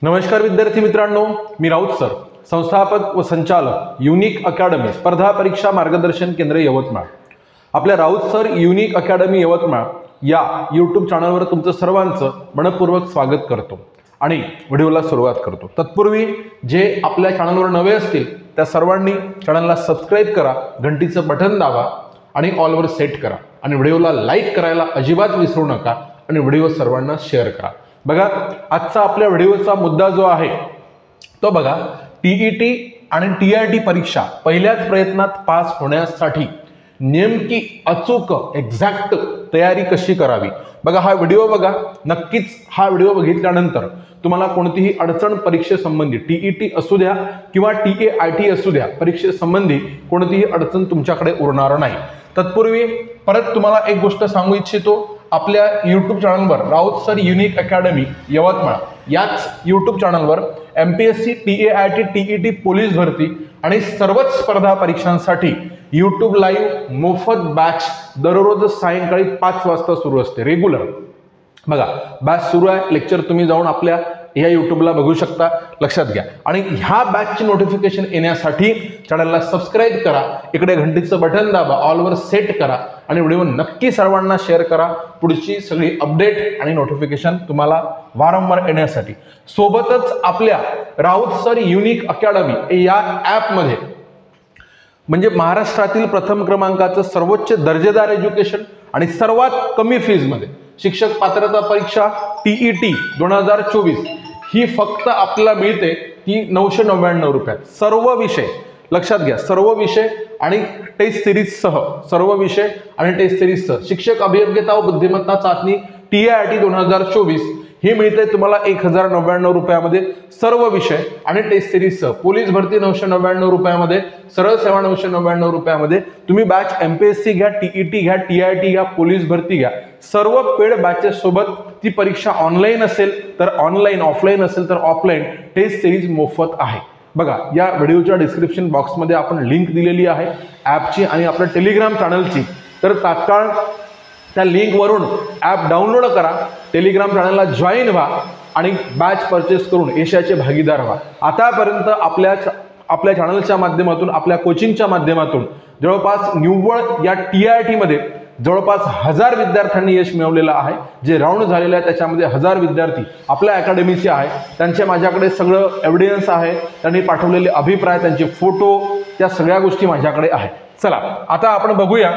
नमस्कार विद्यार्थी मित्रांनो, मी राऊत सर, संस्थापक व संचालक युनिक अकॅडमी स्पर्धा परीक्षा मार्गदर्शन केंद्र यवतमाळ। आपल्या Raut sir unique academy Yavatmal या यूट्यूब चॅनलवर तुमचं सर्वांचं मनपूर्वक स्वागत करतो आणि व्हिडिओला सुरुवात करतो। तत्पूर्वी जे आपल्या चॅनलवर नवे असतील त्या सर्वांनी चॅनलला सबस्क्राइब करा, घंटीचं बटन दाबा आणि ऑलवर सेट करा आणि व्हिडिओला लाईक करायला अजिबात विसरू नका आणि व्हिडिओ सर्वांना शेअर करा। बघा, आजचा आपल्या व्हिडिओचा मुद्दा जो आहे तो बघा, टीईटी आणि टीआरटी परीक्षा पहिल्याच प्रयत्नात पास होण्यासाठी नेमकी अचूक एक्झॅक्ट तयारी कशी करावी। बघा, हा व्हिडिओ बघा, नक्कीच हा व्हिडिओ बघितल्यानंतर तुम्हाला कोणतीही अडचण परीक्षेसंबंधी टीईटी असू द्या किंवा टीएआयटी असू द्या, परीक्षेसंबंधी कोणतीही अडचण तुमच्याकडे उरणार नाही। तत्पूर्वी परत तुम्हाला एक गोष्ट सांगू इच्छितो, आपल्या यूट्यूब चॅनलवर Raut sir unique academy Yavatmal याच यूट्यूब चॅनलवर एमपीएससी, टीएआयटी, टीईटी, पोलीस भरती आणि सर्वच स्पर्धा परीक्षांसाठी यूट्यूब लाईव्ह मोफत बॅच दररोज सायंकाळी 5 वाजता सुरू असते, रेग्युलर। बघा, बॅच सुरू आहे, लेक्चर तुम्ही जाऊन आपल्या या यूट्यूबला बघू शकता, लक्षात घ्या। आणि ह्या बॅचची नोटिफिकेशन येण्यासाठी चॅनलला सबस्क्राइब करा, इकडे घंटीचं बटन दाबा, ऑलवर सेट करा आणि व्हिडिओ नक्की सर्वांना शेअर करा पुढची सगळी अपडेट आणि नोटिफिकेशन तुम्हाला वारंवार येण्यासाठी। सोबतच आपल्या राऊत सर युनिक अकॅडमी या ॲपमध्ये म्हणजे महाराष्ट्रातील प्रथम क्रमांकाचं सर्वोच्च दर्जेदार एज्युकेशन आणि सर्वात कमी फीजमध्ये शिक्षक पात्रता परीक्षा टीईटी 2024 ही फक्त आपल्याला मिळते ती 999 रुपयात। सर्व विषय लक्षात घ्या, सर्व विषय आणि टेस्ट सिरीजसह, सर्व विषय आणि टेस्ट सिरीजसह शिक्षक अभियोग्यता व बुद्धिमत्ता चाचणी टीआरटी 2024 ही मिळते तुम्हाला 1099 रुपयामध्ये सर्व विषय आणि टेस्ट सिरीजसह। पोलीस भरती 999 रुपयामध्ये, सरळ सेवा 999 रुपयामध्ये। तुम्ही बॅच एमपीएससी घ्या, टीईटी घ्या, टीआरटी घ्या, पोलीस भरती घ्या, सर्व पेड बॅचेस सोबत ती परीक्षा ऑनलाईन असेल तर ऑनलाईन, ऑफलाईन असेल तर ऑफलाईन, टेस्ट सिरीज मोफत आहे। बघा, या व्हिडिओच्या डिस्क्रिप्शन बॉक्समध्ये आपण लिंक दिलेली आहे ॲपची आणि आपल्या टेलिग्राम चॅनलची, तर तात्काळ त्या लिंकवरून ॲप डाउनलोड करा, टेलिग्राम चॅनलला जॉईन व्हा आणि बॅच परचेस करून यशाचे भागीदार व्हा। आतापर्यंत आपल्या चॅनलच्या माध्यमातून, आपल्या कोचिंगच्या माध्यमातून जवळपास निव्वळ या टीआरटीमध्ये जवळपास 1000 विद्यार्थ्यांनी यश मिळवलेलं आहे। जे राऊंड झालेलं आहे त्याच्यामध्ये 1000 विद्यार्थी आपल्या अकॅडमीचे आहे, त्यांचे माझ्याकडे सगळं एव्हिडन्स आहे, त्यांनी पाठवलेले अभिप्राय, त्यांचे फोटो, त्या सगळ्या गोष्टी माझ्याकडे आहे। चला, आता आपण बघूया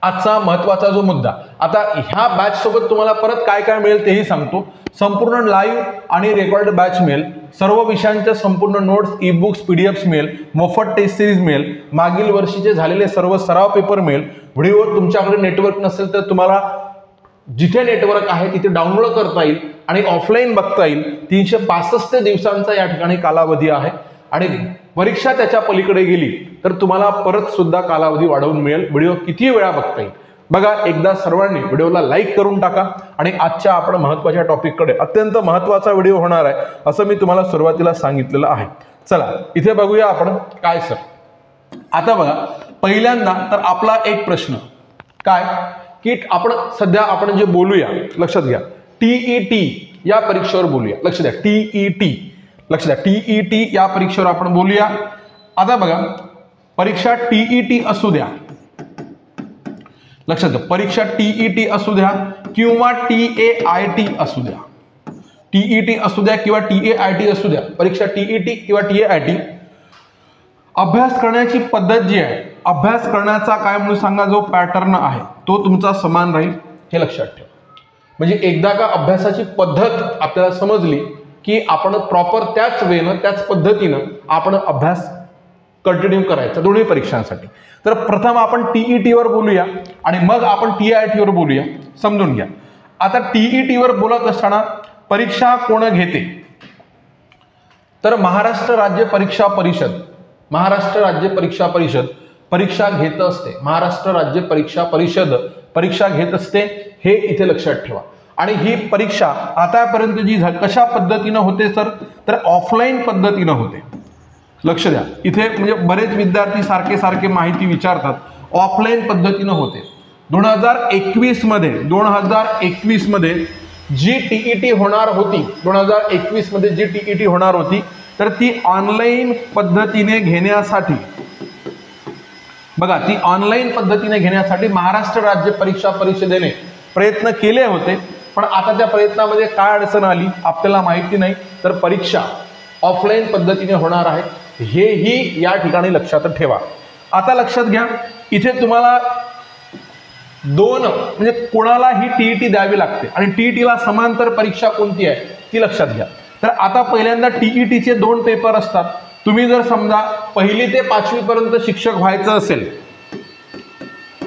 आजचा महत्त्वाचा जो मुद्दा। आता ह्या बॅच सोबत तुम्हाला परत काय काय मिळेल तेही सांगतो। संपूर्ण लाईव्ह आणि रेकॉर्ड बॅच मिळेल, सर्व विषयांच्या संपूर्ण नोट्स, ई बुक्स, पीडीएफ्स मिळेल, मोफत टेस्ट सिरीज मिळेल, मागील वर्षीचे झालेले सर्व सराव पेपर मिळेल। व्हिडिओ तुमच्याकडे नेटवर्क नसेल तर तुम्हाला जिथे नेटवर्क आहे तिथे डाउनलोड करता येईल आणि ऑफलाईन बघता येईल। 365 दिवसांचा या ठिकाणी कालावधी आहे आणि परीक्षा त्याच्या पलीकडे गेली तर तुम्हाला परत सुद्धा कालावधी वाढवून मिळेल, व्हिडिओ किती वेळा बघता येईल। बघा, एकदा सर्वांनी व्हिडिओला लाईक करून टाका आणि आजच्या आपण महत्त्वाच्या टॉपिककडे, अत्यंत महत्त्वाचा व्हिडिओ होणार आहे असं मी तुम्हाला सुरुवातीला सांगितलेलं आहे। चला, इथे बघूया आपण काय सर। आता बघा, पहिल्यांदा तर आपला एक प्रश्न काय की आपण जे बोलूया, लक्षात घ्या, टीईटी या परीक्षेवर बोलूया, लक्षात द्या, टीईटी, लक्षात द्या, टीईटी या परीक्षेवर आपण बोलूया। आता बघा, परीक्षा टीईटी असू द्या, लक्षात द्या, परीक्षा टीईटी असू द्या किंवा टीएआयटी असू द्या, टीईटी असू द्या किंवा टीएआयटी असू द्या, परीक्षा टीईटी किंवा टीएआयटी, अभ्यास करण्याची पद्धत जी आहे, अभ्यास करण्याचा काय म्हणून सांगा जो पॅटर्न आहे तो तुमचा समान राहील, हे लक्षात ठेवा। म्हणजे एकदा का अभ्यासाची पद्धत आपल्याला समजली की आपण प्रॉपर त्याच वेनं, त्याच पद्धतीनं आपण अभ्यास कंटिन्यू करायचा दोन्ही परीक्षांसाठी। तर प्रथम आपण टीईटी वर बोलूया आणि मग आपण टीआयटी वर बोलूया, समजून घ्या। आता टीईटी वर बोलत असताना परीक्षा कोण घेते तर महाराष्ट्र राज्य परीक्षा परिषद, महाराष्ट्र राज्य परीक्षा परिषद परीक्षा घेत असते, महाराष्ट्र राज्य परीक्षा परिषद परीक्षा घेत असते, हे इथे लक्षात ठेवा। आणि ही परीक्षा आतापर्यंत जी कशा पद्धतीनं होते सर तर ऑफलाईन पद्धतीनं होते, लक्ष द्या। इथे म्हणजे बरेच विद्यार्थी सारखे माहिती विचारतात, ऑफलाईन पद्धतीनं होते। 2021 मध्ये जी टीईटी होणार होती 2021 मध्ये जी टीईटी होणार होती, तर ती ऑनलाईन पद्धतीने घेण्यासाठी बघा, ती ऑनलाईन पद्धतीने घेण्यासाठी महाराष्ट्र राज्य परीक्षा परिषदेने प्रयत्न केले होते, पण आता त्या प्रयत्नामध्ये काय अडचण आली आपल्याला माहिती नाही, तर परीक्षा ऑफलाईन पद्धतीने होणार आहे, हेही या ठिकाणी लक्षात ठेवा. आता लक्षात घ्या, इथे तुम्हाला दोन म्हणजे कोणाला ही टीईटी द्यावी लागते आणि टीईटीला समांतर परीक्षा कोणती आहे ती लक्षात घ्या. तर आता पहिल्यांदा टीईटीचे 2 पेपर असतात. तुम्ही जर समजा 1ली ते 5वी पर्यंत शिक्षक व्हायचं असेल,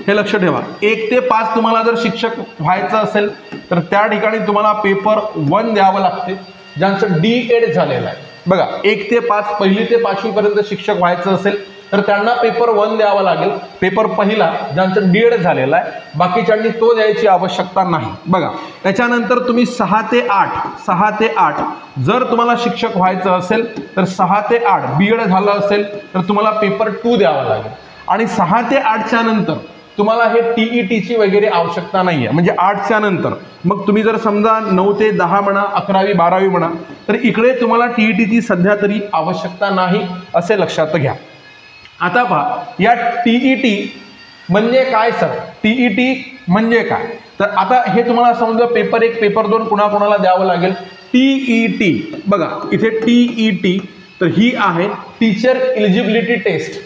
हे लक्ष ठेवा, 1 ते 5 तुम्हाला जर शिक्षक व्हायचं असेल तर त्या ठिकाणी तुम्हाला पेपर 1 द्यावं लागते, ज्यांचं D.Ed झालेलं आहे. बघा, 1 ते 5 1ली ते 5वी पर्यंत शिक्षक व्हायचं असेल तर त्यांना पेपर 1 द्यावा लागेल. पेपर पहिला ज्यांचं D.Ed झालेलं आहे, बाकीच्यांनी तो द्यायची आवश्यकता नाही. बघा, त्याच्यानंतर तुम्ही 6 ते 8 जर तुम्हाला शिक्षक व्हायचं असेल तर 6 ते 8 B.Ed झालं असेल तर तुम्हाला पेपर 2 द्यावा लागेल. आणि 6 ते 8च्या नंतर तुम्हाला हे टीईटीची वगैरे आवश्यकता नाही आहे. म्हणजे 8च्या नंतर मग तुम्ही जर समजा 9 ते 10 म्हणा, 11वी 12वी म्हणा, तर इकडे तुम्हाला टीईटीची सध्या तरी आवश्यकता नाही, असे लक्षात घ्या. आता पहा, या टीईटी म्हणजे काय सर, टीईटी म्हणजे काय, तर आता हे तुम्हाला समजा पेपर 1 पेपर 2 कुणाकुणाला द्यावं लागेल. टीईटी बघा, इथे टीईटी तर ही आहे teacher eligibility test.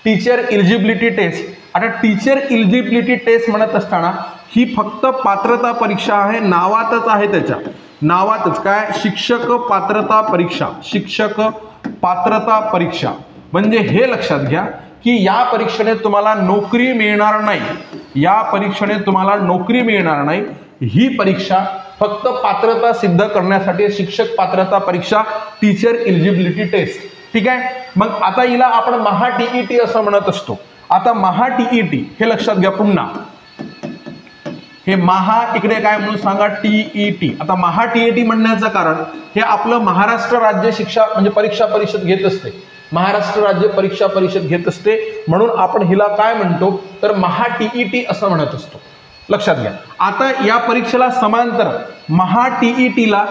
Teacher eligibility test. आता टीचर इलिजिबिलिटी टेस्ट म्हणत असताना ही फक्त पात्रता परीक्षा आहे, नावातच आहे, त्याच्या नावातच काय, शिक्षक पात्रता परीक्षा. शिक्षक पात्रता परीक्षा म्हणजे हे लक्षात घ्या की या परीक्षेने तुम्हाला नोकरी मिळणार नाही. या परीक्षेने तुम्हाला नोकरी मिळणार नाही. ही परीक्षा फक्त पात्रता सिद्ध करण्यासाठी शिक्षक पात्रता परीक्षा, टीचर इलिजिबिलिटी टेस्ट. ठीक आहे. मग आता हिला आपण महा टीईटी असं म्हणत असतो. आता महा टीईटी हे लक्षात घ्या. पुन्हा हे महा इकडे काय म्हणून सांगा, टीईटी. आता महा टीईटी म्हणण्याचं कारण हे आपलं महाराष्ट्र राज्य शिक्षा म्हणजे परीक्षा परिषद घेत असते. महाराष्ट्र राज्य परीक्षा परिषद घेत असते, म्हणून आपण हिला काय म्हणतो तर महा टीईटी असं म्हणत असतो. लक्षात घ्या. आता या परीक्षेला समांतर महा टीईटीला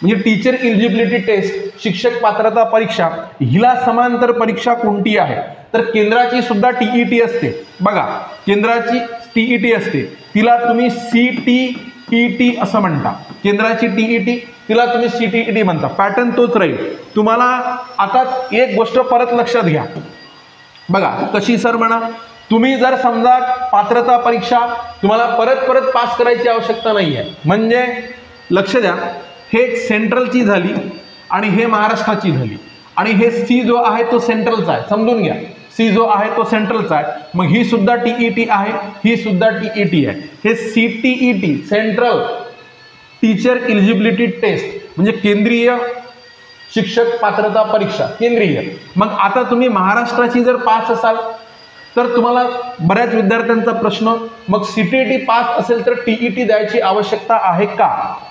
म्हणजे टीचर इलिजिबिलिटी टेस्ट, शिक्षक पात्रता परीक्षा, हिला समांतर परीक्षा कोणती आहे तर केंद्राची सुद्धा टीईटी असते. बघा, केंद्राची टीईटी असते, तिला तुम्ही सीटीईटी असं म्हणता. केंद्राची टीईटी तिला तुम्ही सीटीईटी म्हणता. पॅटर्न तोच राहील. तुम्हाला आता एक गोष्ट परत लक्षात घ्या. बघा कशी सर म्हणा, तुम्ही जर समजा पात्रता परीक्षा तुम्हाला परत परत पास करायची आवश्यकता नाही आहे. म्हणजे लक्ष द्या, हे सेंट्रलची झाली आणि हे महाराष्ट्राची झाली आणि हे सी जो आहे तो सेंट्रलचा आहे. समजून घ्या, सी जो आहे तो सेंट्रलचा आहे. मग ही सुद्धा टीईटी आहे, ही सुद्धा टीईटी आहे. हे CTET central teacher eligibility test म्हणजे केंद्रीय शिक्षक पात्रता परीक्षा, केंद्रीय. मग आता तुम्ही महाराष्ट्राची जर पास असाल तर तुम्हाला बऱ्याच विद्यार्थ्यांचा प्रश्न, मग सीटीईटी पास असेल तर टीईटी द्यायची आवश्यकता आहे का,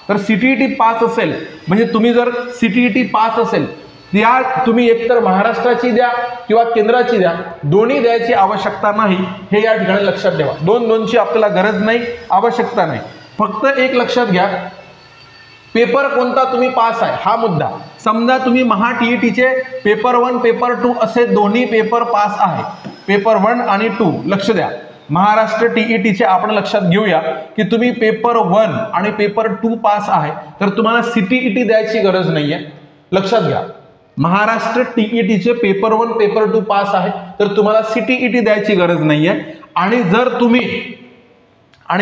तर सीटीईटी पास असेल म्हणजे तुम्ही जर सीटीईटी पास असेल त्या तुम्ही एकतर महाराष्ट्राची द्या किंवा केंद्राची द्या, दोन्ही द्यायची आवश्यकता नाही. हे या ठिकाणी लक्षात ठेवा. दोनची आपल्याला गरज नाही, आवश्यकता नाही. फक्त एक लक्षात घ्या, पेपर कोणता तुम्ही पास आहे हा मुद्दा. समजा तुम्ही महा टीईटीचे पेपर 1 पेपर 2 असे दोन्ही पेपर पास आहे, पेपर 1 आणि 2. लक्ष द्या, महाराष्ट्र टीईटीचे आपण लक्षात घेऊया की तुम्ही पेपर 1 आणि पेपर 2 पास आहे तर तुम्हाला सीटीईटी द्यायची गरज नाही आहे. लक्षात घ्या, महाराष्ट्र टीईटीचे पेपर 1 पेपर 2 पास आहे तर तुम्हाला सीटीईटी द्यायची गरज नाही आहे. आणि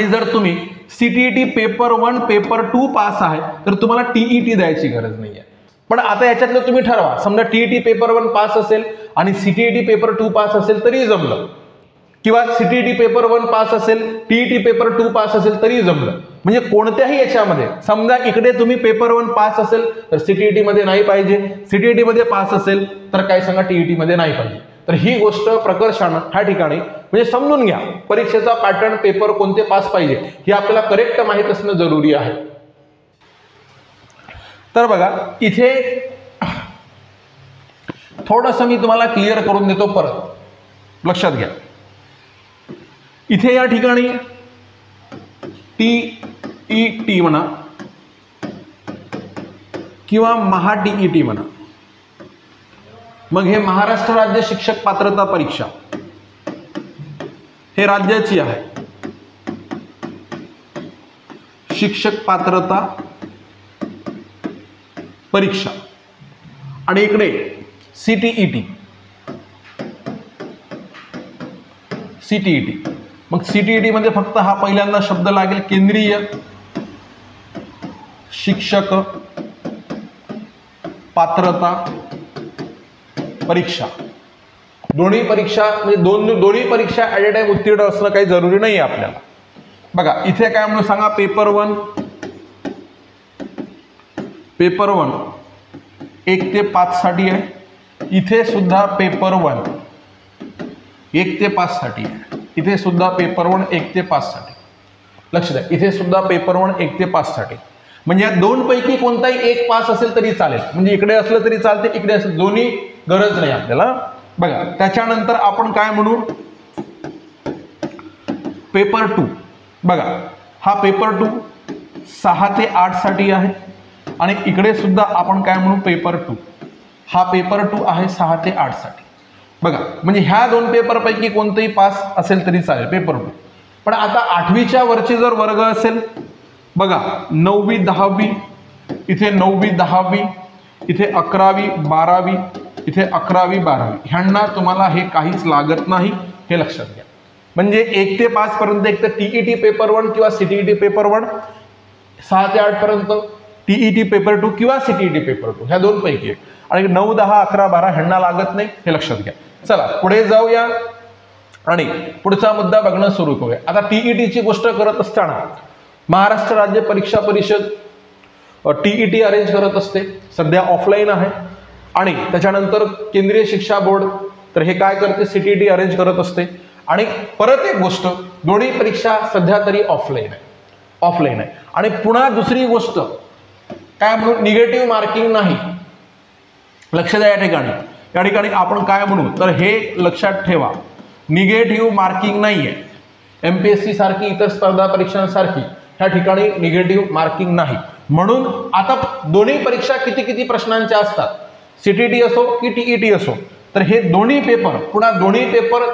जर तुम्ही सीटीईटी पेपर 1 पेपर 2 पास आहे तर तुम्हाला टीईटी द्यायची गरज नाही आहे. पण आता याच्यातलं तुम्ही ठरवा, समजा टीईटी पेपर 1 पास असेल आणि सीटीईटी पेपर 2 पास असेल तरी जमलं, किंवा सीटीईटी पेपर 1 पास असेल टीईटी पेपर 2 पास असेल तरी जमलं. म्हणजे कोणत्याही याच्यामध्ये समजा इकडे तुम्ही पेपर 1 पास असेल तर सीटीईटी मध्ये नाही पाहिजे, सीटीईटी मध्ये पास असेल तर काय सांगा टीईटी मध्ये नाही पाहिजे. तर ही गोष्ट प्रकर्षानं ह्या ठिकाणी म्हणजे समजून घ्या, परीक्षेचा पॅटर्न, पेपर कोणते पास पाहिजे हे आपल्याला करेक्ट माहित असणं जरुरी आहे. तर बघा इथे थोडंसं मी तुम्हाला क्लिअर करून देतो परत. लक्षात घ्या, इथे या ठिकाणी टीईटी म्हणा, किंवा महा TET म्हणा. मग हे महाराष्ट्र राज्य शिक्षक पात्रता परीक्षा हे राज्याची आहे, शिक्षक पात्रता परीक्षा. आणि इकडे CTET. मग CTET मध्ये फक्त हा पहिल्यांदा शब्द लागेल, केंद्रीय शिक्षक पात्रता परीक्षा. दोन्ही परीक्षा म्हणजे दोन्ही परीक्षा ॲट अ टाइम उत्तीर्ण असणं काही जरुरी नाही आहे आपल्याला. बघा इथे काय म्हणून सांगा, पेपर वन 1 ते 5 साठी आहे. इथे सुद्धा पेपर 1 1 ते 5 साठी आहे. इथे सुद्धा पेपर 1 1 ते 5 साठी. लक्ष द्या, इथे सुद्धा पेपर 1 1 ते 5 साठी. म्हणजे या दोन पैकी कोणताही एक पास असेल तरी चालेल. म्हणजे इकडे असलं तरी चालते, इकडे असलं, दोन्ही गरज नाही आपल्याला. बघा त्याच्यानंतर आपण काय म्हणू, पेपर 2. बघा हा पेपर 2 6 ते 8 साठी आहे. आणि इकडे सुद्धा आपण काय म्हणू, पेपर 2. हा पेपर 2 आहे 6 ते 8 साठी. बघा म्हणजे ह्या दोन पेपरपैकी कोणतेही पास असेल तरी चालेल, पेपर 2. पण आता 8वीच्या वरचे जर वर्ग असेल, बघा 9वी 10वी, इथे 9वी 10वी, इथे 11वी 12वी, इथे 11वी 12वी, ह्यांना तुम्हाला हे काहीच लागत नाही, हे लक्षात घ्या. म्हणजे 1 ते 5 पर्यंत एक तर TET पेपर 1 किंवा CTET पेपर 1, 6 ते 8 पर्यंत TET पेपर 2 किंवा CTET पेपर 2, ह्या दोन पैकी एक. आणि 9 10 11 12 ह्यांना लागत नाही, हे लक्षात घ्या. चला पुढे जाऊया आणि पुढचा मुद्दा बघणं सुरू करूया. आता TETची गोष्ट करत असताना महाराष्ट्र राज्य परीक्षा परिषद TET अरेंज करत असते, सध्या ऑफलाईन आहे. आणि त्याच्यानंतर केंद्रीय शिक्षा बोर्ड तर हे काय करते, CTET अरेंज करत असते. आणि परत एक गोष्ट, दोन्ही परीक्षा सध्या तरी ऑफलाईन आहे. आणि पुन्हा दुसरी गोष्ट काय म्हणून, निगेटिव्ह मार्किंग नाही. लक्ष द्या या ठिकाणी आपण काय म्हणू, तर हे लक्षात ठेवा, निगेटिव्ह मार्किंग नाही आहे. MPSC सारखी इतर स्पर्धा परीक्षांसारखी ह्या ठिकाणी निगेटिव्ह मार्किंग नाही. म्हणून आता दोन्ही परीक्षा किती प्रश्नांच्या असतात, CTET असो की TET असो, तर हे दोन्ही पेपर, पुन्हा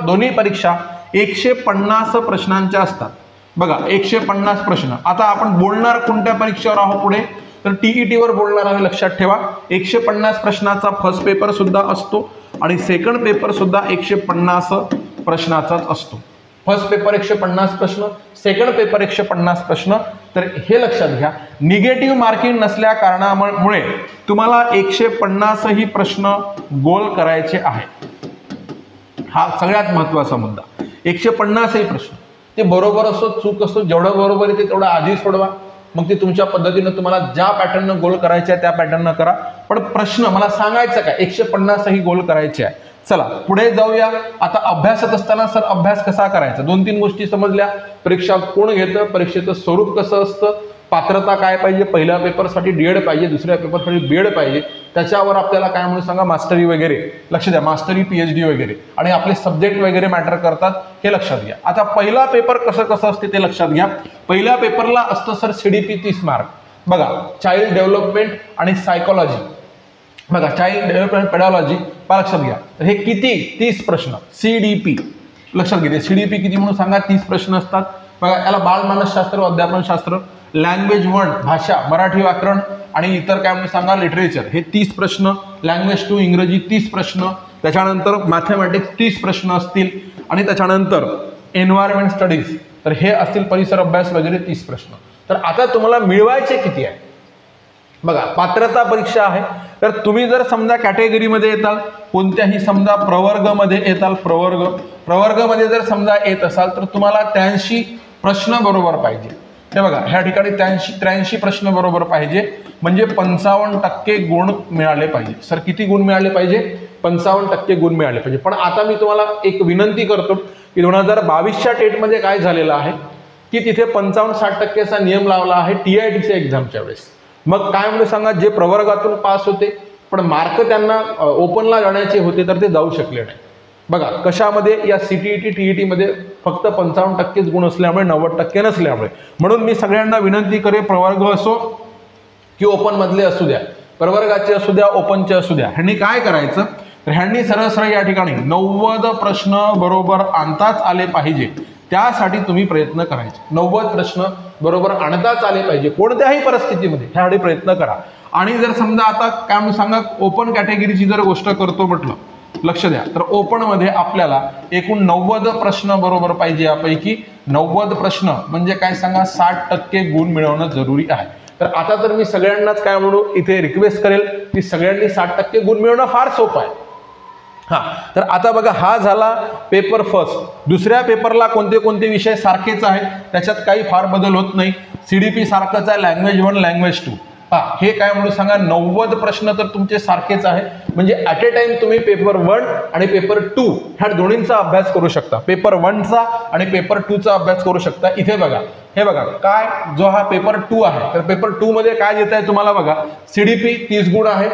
दोन्ही परीक्षा 150 प्रश्नांच्या असतात. बघा 150 प्रश्न. आता आपण बोलणार कोणत्या परीक्षेवर आहोत पुढे, तर TET वर बोलणार आहे. लक्षात ठेवा 150 प्रश्नाचा फर्स्ट पेपर सुद्धा असतो आणि सेकंड पेपर सुद्धा 150 प्रश्नाचाच असतो. फर्स्ट पेपर 150 प्रश्न, सेकंड पेपर 150 प्रश्न. तर हे लक्षात घ्या, निगेटिव्ह मार्किंग नसल्या कारणामुळे तुम्हाला 150 ही प्रश्न गोल करायचे आहे. हा सगळ्यात महत्वाचा मुद्दा. 150 ही प्रश्न, ते बरोबर असो चूक असो, जेवढं बरोबर आहे ते तेवढं आधी सोडवा. मग ते तुमच्या पद्धतीनं तुम्हाला ज्या पॅटर्ननं गोल करायचे आहे त्या पॅटर्ननं करा. पण प्रश्न मला सांगायचं काय, 150 ही गोल करायचे आहे. चला पुढे जाऊया. आता अभ्यासत असताना सर अभ्यास कसा करायचा, 2-3 गोष्टी समजल्या. परीक्षा कोण घेतं, परीक्षेचं स्वरूप कसं असतं, पात्रता काय पाहिजे, पहिल्या पेपरसाठी D.Ed पाहिजे, दुसऱ्या पेपरसाठी B.Ed पाहिजे, त्याच्यावर आपल्याला काय म्हणून सांगा, मास्टरी वगैरे. लक्ष द्या, मास्टरी PhD वगैरे, आणि आपले सब्जेक्ट वगैरे मॅटर करतात, हे लक्षात घ्या. आता पहिला पेपर कसं असते ते लक्षात घ्या. पहिल्या पेपरला असतं सर CDP 30 मार्क. बघा चाइल्ड डेव्हलपमेंट आणि सायकोलॉजी. बघा चाइल्ड डेव्हलपमेंट पेडॉलॉजी लक्षात घ्या. तर हे किती, 30 प्रश्न CDP. लक्षात घ्या CDP किती म्हणून सांगा, 30 प्रश्न असतात. बघा याला बालमानसशास्त्र, अध्यापनशास्त्र, लँग्वेज 1 भाषा, मराठी व्याकरण आणि इतर काय म्हणून सांगा, लिटरेचर, हे 30 प्रश्न. लँग्वेज 2 इंग्रजी 30 प्रश्न. त्याच्यानंतर मॅथमॅटिक्स 30 प्रश्न असतील. आणि त्याच्यानंतर एन्व्हायरमेंट स्टडीज, तर हे असतील परिसर अभ्यास वगैरे 30 प्रश्न. तर आता तुम्हाला मिळवायचे किती आहे, बघा पात्रता परीक्षा आहे. तर तुम्ही जर समजा कॅटेगरीमध्ये येताल, कोणत्याही समजा प्रवर्गमध्ये येताल, प्रवर्गमध्ये जर समजा येत असाल, तर तुम्हाला 83 प्रश्न बरोबर पाहिजे. हे बघा ह्या ठिकाणी 83 प्रश्न बरोबर पाहिजे, म्हणजे 55% गुण मिळाले पाहिजे. सर किती गुण मिळाले पाहिजे, 55% गुण मिळाले पाहिजे. पण आता मी तुम्हाला एक विनंती करतो की 2022च्या टेटमध्ये काय झालेलं आहे की तिथे 55-60%चा नियम लावला आहे TITच्या एक्झामच्या वेळेस. मग काय म्हणून सांगा, जे प्रवर्गातून पास होते पण मार्क त्यांना ओपनला जाण्याचे होते, तर ते जाऊ शकले नाही. बघा कशामध्ये, या CTET TET मध्ये फक्त 55%च गुण असल्यामुळे, 90% नसल्यामुळे. म्हणून मी सगळ्यांना विनंती करेन, प्रवर्ग असो की ओपन मधले असू द्या, प्रवर्गाचे असू द्या, ओपनचे असू द्या, ह्यांनी काय करायचं, तर ह्यांनी सरळ सरळ या ठिकाणी 90 प्रश्न बरोबर आणताच आले पाहिजे, त्यासाठी तुम्ही प्रयत्न करायचे. 90 प्रश्न बरोबर आणताच आले पाहिजे कोणत्याही परिस्थितीमध्ये, ह्यासाठी प्रयत्न करा. आणि जर समजा आता काय म्हणून सांगा, ओपन कॅटेगरीची जर गोष्ट करतो म्हटलं, लक्ष द्या, तर ओपन मध्ये आपल्याला एकूण 90 प्रश्न बरोबर पाहिजे. यापैकी 90 प्रश्न म्हणजे काय सांगा, 60% गुण मिळवणं जरुरी आहे. तर आता तर मी सगळ्यांनाच काय म्हणू इथे रिक्वेस्ट करेल की सगळ्यांनी 60% गुण मिळवणं फार सोपं आहे. तर आता बघा, हा झाला पेपर फर्स्ट. दुसऱ्या पेपरला कोणते कोणते विषय सारखेच आहेत, त्याच्यात काही फार बदल होत नाही. CDP सारखंच आहे, लँग्वेज 1 लँग्वेज 2. हे काय म्हणून सांगा, 90 प्रश्न तर तुमचे सारखेच आहे. म्हणजे ॲट ए टाइम तुम्ही पेपर 1 आणि पेपर 2 ह्या दोन्हींचा अभ्यास करू शकता. पेपर 1चा आणि पेपर 2चा अभ्यास करू शकता. इथे बघा, हे बघा काय, जो हा पेपर 2 आहे, तर पेपर 2 मध्ये काय देत आहे तुम्हाला बघा, CDP 30 गुण आहे.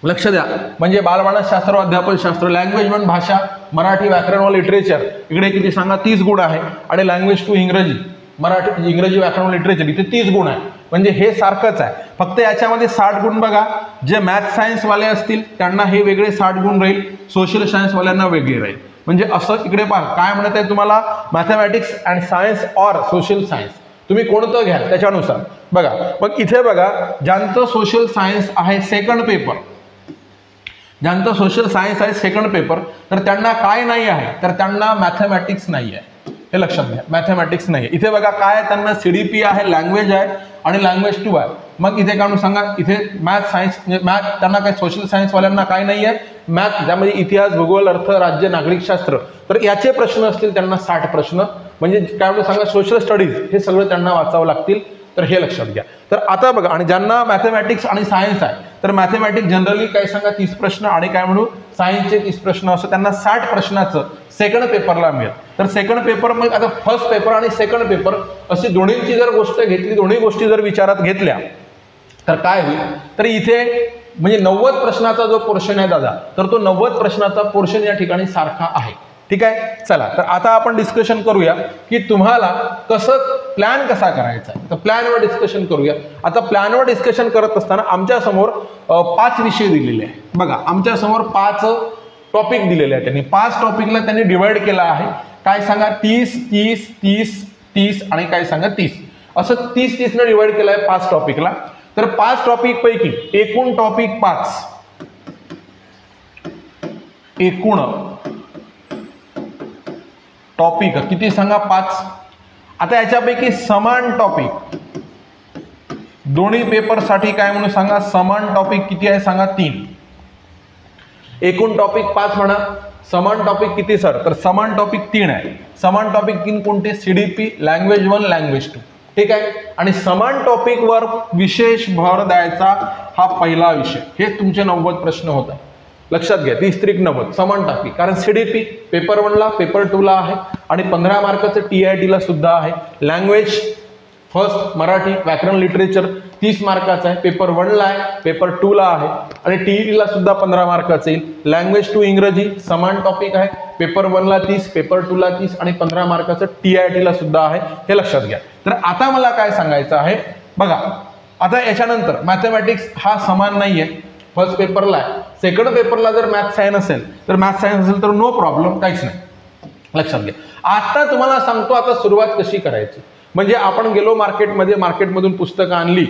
लक्ष द्या, म्हणजे बालमानसशास्त्र, अध्यापनशास्त्र, लँग्वेज 1 भाषा, मराठी, व्याकरण व लिटरेचर, इकडे किती सांगा 30 गुण आहे. आणि लँग्वेज 2 इंग्रजी, मराठी, इंग्रजी, व्याकरण व लिटरेचर, इथे 30 गुण आहे. म्हणजे हे सारखंच आहे, फक्त याच्यामध्ये 60 गुण बघा, जे मॅथ सायन्स वाले असतील त्यांना हे वेगळे 60 गुण राहील, सोशल सायन्स वाल्यांना वेगळे राहील. म्हणजे असं इकडे पहा काय म्हणत आहे तुम्हाला, mathematics and science or social science, तुम्ही कोणतं घ्याल त्याच्यानुसार. बघा मग इथे बघा, ज्यांचं सोशल सायन्स आहे सेकंड पेपर, ज्यांचं सोशल सायन्स आहे सेकंड पेपर, तर त्यांना काय नाही आहे, तर त्यांना मॅथमॅटिक्स नाही आहे. हे लक्षात घ्या, मॅथमॅटिक्स नाही आहे. इथे बघा काय आहे, त्यांना CDP आहे, लँग्वेज आहे आणि लँग्वेज 2 आहे. मग इथे काय म्हणून सांगा, इथे मॅथ सायन्स म्हणजे मॅथ त्यांना काय, सोशल सायन्सवाल्यांना काय नाही आहे, मॅथ, ज्यामध्ये इतिहास, भूगोल, अर्थ, राज्य, नागरिकशास्त्र, तर याचे प्रश्न असतील त्यांना 60 प्रश्न. म्हणजे काय म्हणून सांगा, सोशल स्टडीज हे सगळं त्यांना वाचावं लागतील. तर हे लक्षात घ्या. तर आता बघा, आणि ज्यांना मॅथमॅटिक्स आणि सायन्स आहे, तर मॅथमॅटिक्स जनरली काय सांगा 30 प्रश्न आणि काय म्हणू सायन्सचे 30 प्रश्न, असं त्यांना 60 प्रश्नाचं सेकंड पेपरला मिळेल. तर सेकंड पेपर मग आता फर्स्ट पेपर आणि सेकंड पेपर अशी दोन्हींची जर गोष्ट घेतली, दोन्ही गोष्टी जर विचारात घेतल्या, तर काय होईल, तर इथे म्हणजे 90 प्रश्नाचा जो पोर्शन आहे दादा, तर तो 90 प्रश्नाचा पोर्शन या ठिकाणी सारखा आहे. ठीक आहे, चला तर आता आपण डिस्कशन करूया की तुम्हाला कसं प्लॅन कसा करायचा आहे. तर प्लॅनवर डिस्कशन करूया. आता प्लॅनवर डिस्कशन करत असताना आमच्या समोर 5 विषय दिलेले आहे. बघा, आमच्या समोर 5 टॉपिक दिलेले आहेत. त्यांनी 5 टॉपिकला त्यांनी डिवाइड केला आहे. काय सांगा, 30 30 30 30 आणि काय सांगा 30, असं 30 ने डिवाइड केलं आहे 5 टॉपिकला. तर 5 टॉपिक पैकी एकूण टॉपिक 5, एकूण टॉपिक किती सांगा 5. आता याच्यापैकी समान टॉपिक दोन्ही पेपरसाठी काय म्हणून सांगा, समान टॉपिक किती आहे सांगा 3. एकूण टॉपिक 5 म्हणा, समान टॉपिक किती सर, तर समान टॉपिक 3 आहे. समान टॉपिक 3 कोणते, CDP, लँग्वेज 1 लँग्वेज 2. ठीक आहे, आणि समान टॉपिकवर विशेष भर द्यायचा हा पहिला विषय. हे तुमचे 90 प्रश्न होतात. लक्षात घ्या, 30 त्रिक 90 समान टॉपिक, कारण CDP पेपर 1ला पेपर 2ला आहे आणि 15 मार्काचं TIT ला सुद्धा आहे. लँग्वेज फर्स्ट मराठी, व्याकरण, लिटरेचर 30 मार्काचं आहे, पेपर 1ला आहे, पेपर 2ला आहे आणि TET ला सुद्धा 15 मार्काचं येईल. लँग्वेज 2 इंग्रजी समान टॉपिक आहे, पेपर 1ला 30, पेपर 2ला 30 आणि 15 मार्काचं TIT ला सुद्धा आहे. हे लक्षात घ्या. तर आता मला काय सांगायचं आहे बघा, आता याच्यानंतर मॅथमॅटिक्स हा समान नाहीये, फर्स्ट पेपरला आहे. सेकंड पेपरला जर मॅथ सायन्स असेल, तर मॅथ सायन्स असेल तर नो प्रॉब्लेम, काहीच नाही. लक्षात घ्या. आता तुम्हाला सांगतो आता सुरुवात कशी करायची. म्हणजे आपण गेलो मार्केटमध्ये, मार्केटमधून पुस्तकं आणली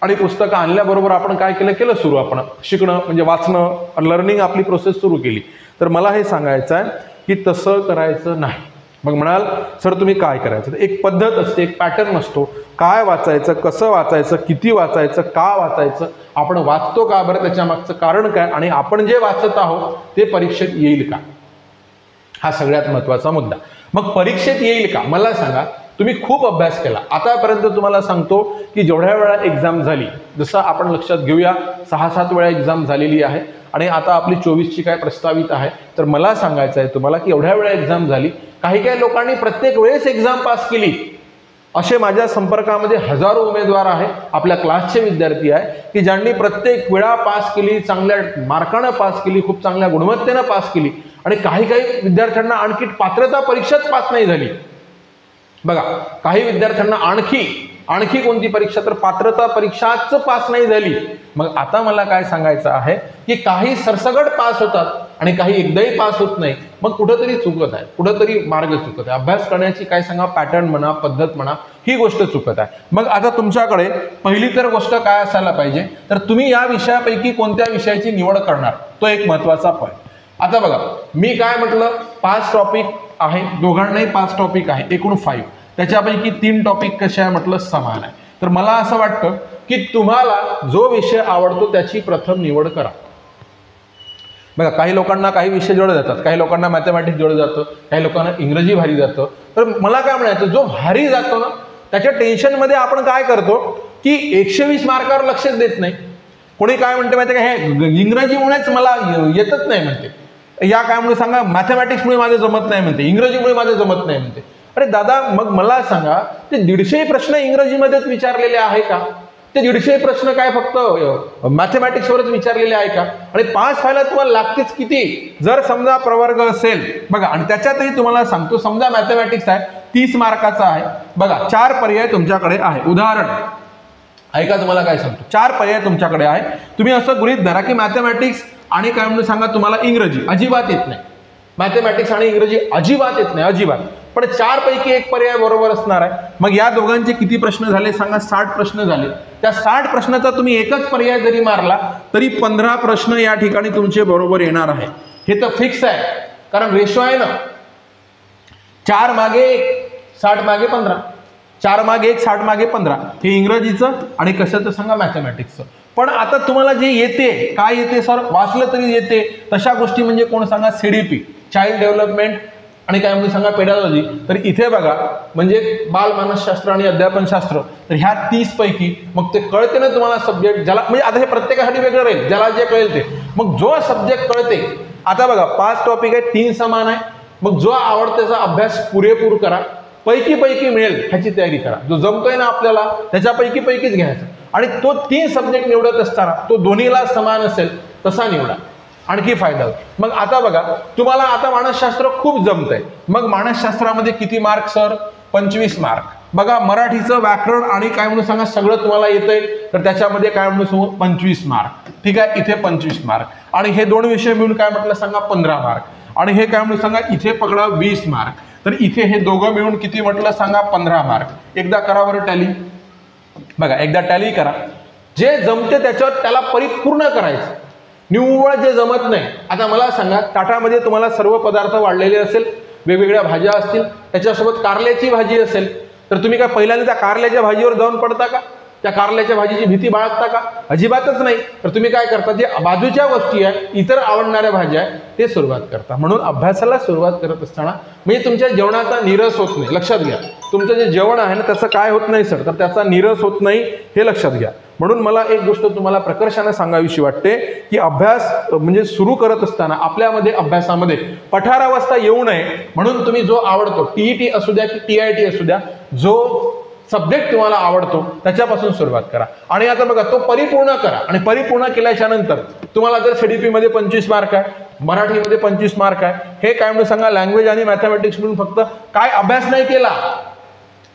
आणि पुस्तकं आणल्याबरोबर आपण काय केलं सुरू, आपण शिकणं म्हणजे वाचणं, लर्निंग आपली प्रोसेस सुरू केली. तर मला हे सांगायचं आहे की तसं करायचं नाही. मग म्हणाल सर तुम्ही काय करायचं, तर एक पद्धत असते, एक पॅटर्न असतो. काय वाचायचं, कसं वाचायचं, किती वाचायचं, का वाचायचं, आपण वाचतो का बरं, त्याच्या मागचं कारण काय, आणि आपण जे वाचत आहोत ते परीक्षेत येईल का, हा सगळ्यात महत्त्वाचा मुद्दा. मग परीक्षेत येईल का, मला सांगा. तुम्ही खूप अभ्यास केला आतापर्यंत, तुम्हाला सांगतो की जेवढ्या वेळा एक्झाम झाली, जसं आपण लक्षात घेऊया 6-7 वेळा एक्झाम झालेली आहे आणि आता आपली 24ची काय प्रस्तावित आहे. तर मला सांगायचं आहे तुम्हाला की एवढ्या वेळा एक्झाम झाली, काही लोकांनी प्रत्येक वेळेस एक्झाम पास केली. असे माझ्या संपर्कामध्ये हजारो उमेदवार आहे, आपल्या क्लासचे विद्यार्थी आहे की ज्यांनी प्रत्येक वेळा पास केली, चांगल्या मार्कानं पास केली, खूप चांगल्या गुणवत्तेनं पास केली. आणि काही विद्यार्थ्यांना आणखी पात्रता परीक्षाच पास नाही झाली. बघा, काही विद्यार्थ्यांना आणखी आणखी कोणती परीक्षा, तर पात्रता परीक्षाच पास नाही झाली. मग आता मला काय सांगायचं आहे की काही सरसगट पास होतात आणि काही एकदाही पास होत नाही. मग कुठंतरी चुकत आहे, कुठंतरी मार्ग चुकत आहे. अभ्यास करण्याची काय सांगा पॅटर्न म्हणा, पद्धत म्हणा, ही गोष्ट चुकत आहे. मग आता तुमच्याकडे पहिली तर गोष्ट काय असायला पाहिजे, तर तुम्ही या विषयापैकी कोणत्या विषयाची निवड करणार, तो एक महत्वाचा पॉईंट. आता बघा, मी काय म्हटलं, 5 टॉपिक आहे, दोघांनाही 5 टॉपिक आहे, एकूण 5. त्याच्यापैकी 3 टॉपिक कसे आहे म्हटलं, समान आहे. तर मला असं वाटतं की तुम्हाला जो विषय आवडतो त्याची प्रथम निवड करा. बघा, काही लोकांना काही विषय जोडले जातात, काही लोकांना मॅथमॅटिक्स जोडलं जातं, काही लोकांना इंग्रजी भारी जातं. तर मला काय म्हणायचं, जो भारी जातो ना त्याच्या टेन्शनमध्ये आपण काय करतो की 120 मार्कावर लक्षच देत नाही. कोणी काय म्हणते माहिती का, हे इंग्रजीमुळेच मला येतच नाही म्हणते, या काय म्हणून सांगा मॅथमॅटिक्समुळे माझं जमत नाही म्हणते, इंग्रजीमुळे माझं जमत नाही म्हणते. अरे दादा, मग मला सांगा, ते 150 प्रश्न इंग्रजीमध्येच विचारलेले आहे का? ते 150 प्रश्न काय फक्त मॅथमॅटिक्सवरच विचारलेले आहे का? आणि पास व्हायला तुम्हाला लागतेच किती, जर समजा प्रवर्ग असेल बघा, आणि त्याच्यातही तुम्हाला सांगतो, समजा मॅथमॅटिक्स आहे 30 मार्काचा आहे बघा, 4 पर्याय तुमच्याकडे आहे. उदाहरण ऐका, तुम्हाला काय सांगतो, 4 पर्याय तुमच्याकडे आहे. तुम्ही असं गृहीत धरा की मॅथमॅटिक्स आणि काय म्हणून सांगा तुम्हाला इंग्रजी अजिबात येत नाही, मॅथमॅटिक्स आणि इंग्रजी अजिबात येत नाही, अजिबात. पण 4 पैकी एक पर्याय बरोबर असणार आहे. मग या दोघांचे किती प्रश्न झाले सांगा, 60 प्रश्न झाले. त्या 60 प्रश्नाचा तुम्ही एकच पर्याय जरी मारला तरी 15 प्रश्न या ठिकाणी तुमचे बरोबर येणार आहे. हे तर फिक्स आहे, कारण रेशो आहे ना, 4 मागे 1, 60 मागे 15, 4 मागे 1, 60 मागे 15. हे इंग्रजीचं आणि कशाचं सांगा, मॅथमॅटिक्सचं. पण आता तुम्हाला जे येते, काय येते सर, वाचलं तरी येते तशा गोष्टी म्हणजे कोण सांगा, CDP, चाइल्ड डेव्हलपमेंट आणि काय म्हणून सांगा पेडालॉजी. तर इथे बघा, म्हणजे बाल मानसशास्त्र आणि अध्यापनशास्त्र. तर ह्या 30 पैकी मग ते कळते ना तुम्हाला सब्जेक्ट, ज्याला म्हणजे आता हे प्रत्येकासाठी वेगळं राहील, ज्याला जे कळेल ते. मग जो सब्जेक्ट कळते, आता बघा 5 टॉपिक आहे, 3 समान आहे. मग जो आवडतेचा अभ्यास पुरेपूर करा, पैकी मिळेल ह्याची तयारी करा. जो जमतोय ना आपल्याला त्याच्यापैकीच घ्यायचा. आणि तो 3 सब्जेक्ट निवडत असताना तो दोन्हीला समान असेल तसा निवडा, आणखी फायदा होतो. मग आता बघा, तुम्हाला आता मानसशास्त्र खूप जमतंय, मग मानसशास्त्रामध्ये किती मार्क सर, 25 मार्क. बघा, मराठीचं व्याकरण आणि काय म्हणून सांगा सगळं तुम्हाला येतंय, तर त्याच्यामध्ये काय म्हणून सांगू, 25 मार्क. ठीक आहे, इथे 25 मार्क. आणि हे 2 विषय मिळून काय म्हटलं सांगा, 15 मार्क. आणि हे काय म्हणून सांगा, इथे पकडा 20 मार्क. तर इथे हे दोघं मिळून किती म्हटलं सांगा, 15 मार्क. एकदा करा बरं टॅली. बघा, एकदा टॅली करा. जे जमते त्याच्यावर त्याला परिपूर्ण करायचं, निव्वळ जे जमत नाही. आता मला सांगा, ताटामध्ये तुम्हाला सर्व पदार्थ वाढलेले असेल, वेगवेगळ्या भाज्या असतील, त्याच्यासोबत कारल्याची भाजी असेल, तर तुम्ही काय पहिल्यांदा त्या कारल्याच्या भाजीवर जाऊन पडता का? त्या कारल्याच्या भाजीची भीती बाळगता का? अजिबातच नाही. तर तुम्ही काय करता, जे बाजूच्या गोष्टी आहे, इतर आवडणाऱ्या भाज्या आहे, ते सुरुवात करता. म्हणून अभ्यासाला सुरुवात करत असताना म्हणजे तुमच्या जेवणाचा नीरस होत नाही. लक्षात घ्या, तुमचं जे जेवण आहे ना त्याचं काय होत नाही सर, तर त्याचा नीरस होत नाही, हे लक्षात घ्या. म्हणून मला एक गोष्ट तुम्हाला प्रकर्षाने सांगावीशी वाटते की अभ्यास म्हणजे सुरू करत असताना आपल्यामध्ये अभ्यासामध्ये पठारावस्था येऊ नये. म्हणून तुम्ही जो आवडतो, TET असू द्या की TIT असू द्या, जो सब्जेक्ट तुम्हाला आवडतो त्याच्यापासून सुरुवात करा. आणि आता बघा, तो परिपूर्ण करा. आणि परिपूर्ण केल्याच्या नंतर तुम्हाला जर CDP मध्ये 25 मार्क आहे, मराठीमध्ये 25 मार्क आहे, हे काय म्हणून सांगा, लँग्वेज आणि मॅथमॅटिक्स म्हणून फक्त काय अभ्यास नाही केला,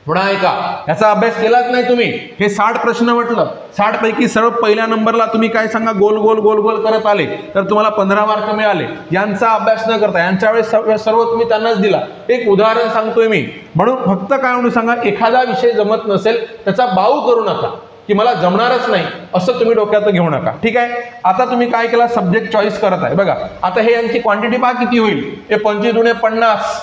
पुन्हा ऐका, याचा अभ्यास केलाच नाही तुम्ही. हे 60 प्रश्न म्हटलं, 60 पैकी सर्व पहिल्या नंबरला तुम्ही काय सांगा, गोल गोल गोल गोल करत आले, तर तुम्हाला 15 मार्क मिळाले. यांचा अभ्यास न करता यांच्या वेळेस सर्व तुम्ही त्यांनाच दिला. एक उदाहरण सांगतोय मी. म्हणून फक्त काय म्हणून सांगा, एखादा विषय जमत नसेल त्याचा बाऊ करू नका की मला जमणारच नाही, असं तुम्ही डोक्यात घेऊ नका. ठीक आहे, आता तुम्ही काय केला, सब्जेक्ट चॉईस करत आहे. बघा, आता हे यांची क्वांटिटी पहा किती होईल. हे 25 दुणे 50,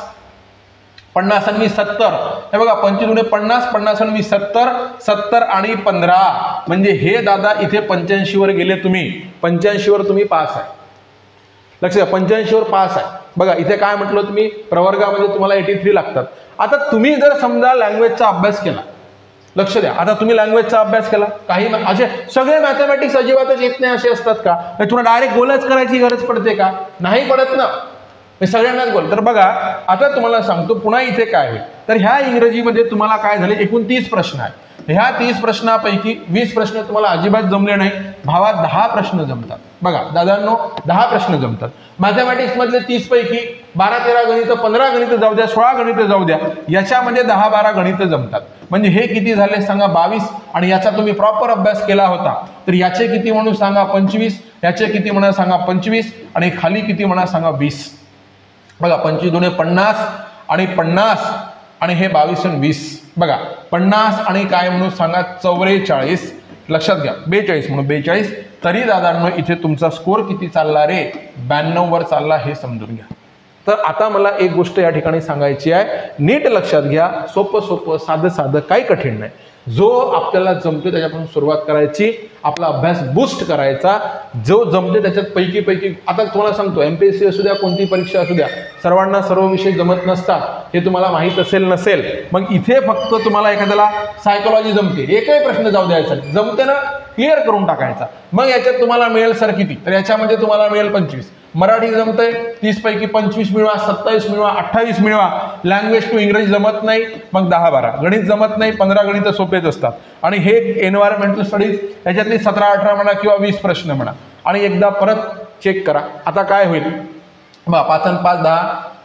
50 आणि 70. हे बघा, 25 दुणे 50, 50 आणि 70, 70 आणि 15. म्हणजे हे दादा इथे 85 वर गेले तुम्ही, 85 वर तुम्ही पास आहे. लक्ष द्या, 85 वर पास आहे. बघा, इथे काय म्हटलं तुम्ही, प्रवर्गामध्ये तुम्हाला 83 लागतात. आता तुम्ही जर समजा लँग्वेजचा अभ्यास केला, लक्ष द्या, आता तुम्ही लँग्वेजचा अभ्यास केला, काही असे सगळे मॅथमॅटिक्स अजिबातच येत नाही असे असतात का? तुम्हाला डायरेक्ट गोलच करायची गरज पडते का? नाही पडत ना, सगळ्यांनाच गोल. तर बघा, आता तुम्हाला सांगतो पुन्हा इथे काय आहे, तर ह्या इंग्रजीमध्ये तुम्हाला काय झाले, एकूण 30 प्रश्न आहेत. ह्या 30 प्रश्नापैकी 20 प्रश्न तुम्हाला अजिबात जमले नाही. भावा 10 प्रश्न जमतात. बघा दादांनो, 10 प्रश्न जमतात. मॅथमॅटिक्स मधले 30 पैकी 12-13 गणित, 15 गणित जाऊ द्या, 16 गणित जाऊ द्या, याच्यामध्ये 10-12 गणित जमतात. म्हणजे हे किती झाले सांगा 22, आणि याचा तुम्ही प्रॉपर अभ्यास केला होता तर याचे किती म्हणून सांगा 25, याचे किती म्हणा सांगा 25, आणि खाली किती म्हणा सांगा 20. बघा 25 दुणे 50 आणि 50 आणि हे 22 आणि 20. बघा 50 आणि काय म्हणून सांगा 44. लक्षात घ्या 42 म्हणून 42. तरी दादांनो इथे तुमचा स्कोर किती चालला रे 92 वर चालला, हे समजून घ्या. तर आता मला एक गोष्ट या ठिकाणी सांगायची आहे, नीट लक्षात घ्या. सोपं सोपं साधं साधं, काही कठीण नाही. जो आपल्याला जमते त्याच्यापासून सुरुवात करायची, आपला अभ्यास बूस्ट करायचा. जो जमते त्याच्यात पैकी आता तुम्हाला सांगतो, एमपीएससी असू द्या, कोणती परीक्षा असू द्या, सर्वांना सर्व विषय जमत नसतात, हे तुम्हाला माहीत असेल नसेल. मग इथे फक्त तुम्हाला एखाद्याला सायकोलॉजी जमते, एकही प्रश्न जाऊ द्यायचा, जमते ना क्लिअर करून टाकायचा. मग याच्यात तुम्हाला मिळेल सर किती, तर याच्यामध्ये तुम्हाला मिळेल 25. मराठी जमतंय 30 पैकी 25 मिळवा, 27 मिळवा, 28 मिळवा. लँग्वेज टू इंग्रजी जमत नाही, मग 10-12. गणित जमत नाही, 15 गणित सोपेच असतात. आणि हे एन्व्हायरमेंटल स्टडीज, याच्यातली 17-18 म्हणा किंवा 20 प्रश्न म्हणा. आणि एकदा परत चेक करा. आता काय होईल बा, 5 आणि 5 10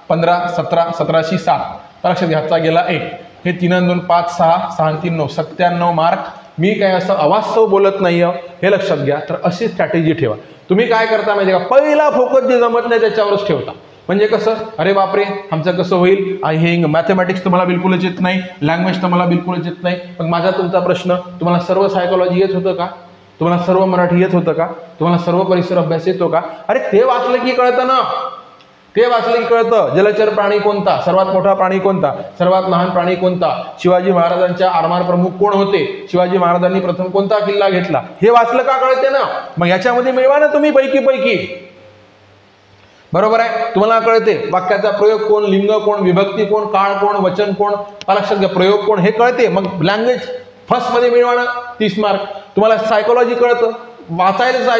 15 17 17शी 7. लक्षात घ्यायचा गेला 1. हे 3 आणि 2 5 6 6 आणि 3 9 97 मार्क. मी काय असं अवास्तव बोलत नाही, हे लक्षात घ्या. तर अशी स्ट्रॅटेजी ठेवा. तुम्ही काय करता माहिती का, पहिला फोकस जे जमत नाही त्याच्यावरच ठेवता. म्हणजे कसं, अरे बापरे आमचं कसं होईल, हे मॅथमॅटिक्स तुम्हाला बिलकुलच येत नाही, लँग्वेज तर मला बिलकुलच येत नाही. मग माझा तुमचा प्रश्न, तुम्हाला सर्व सायकोलॉजी येत होतं का, तुम्हाला सर्व मराठी येत होतं का, तुम्हाला सर्व परिसर अभ्यास येतो का? अरे ते वाचलं की कळतं ना, ते वाचलं की कळतं. जलचर प्राणी कोणता, सर्वात मोठा प्राणी कोणता, सर्वात लहान प्राणी कोणता, शिवाजी महाराजांच्या आरमार प्रमुख कोण होते, शिवाजी महाराजांनी प्रथम कोणता किल्ला घेतला, हे वाचलं का कळते ना. मग याच्यामध्ये मिळवा ना तुम्ही पैकी. बरोबर आहे, तुम्हाला कळते वाक्याचा प्रयोग कोण, लिंग कोण, विभक्ती कोण, काळ कोण, वचन कोण, लक्षात घ्या प्रयोग कोण, हे कळते. मग लँग्वेज फर्स्ट मध्ये मिळवा ना 30 मार्क. तुम्हाला सायकोलॉजी कळतं, वाचायचं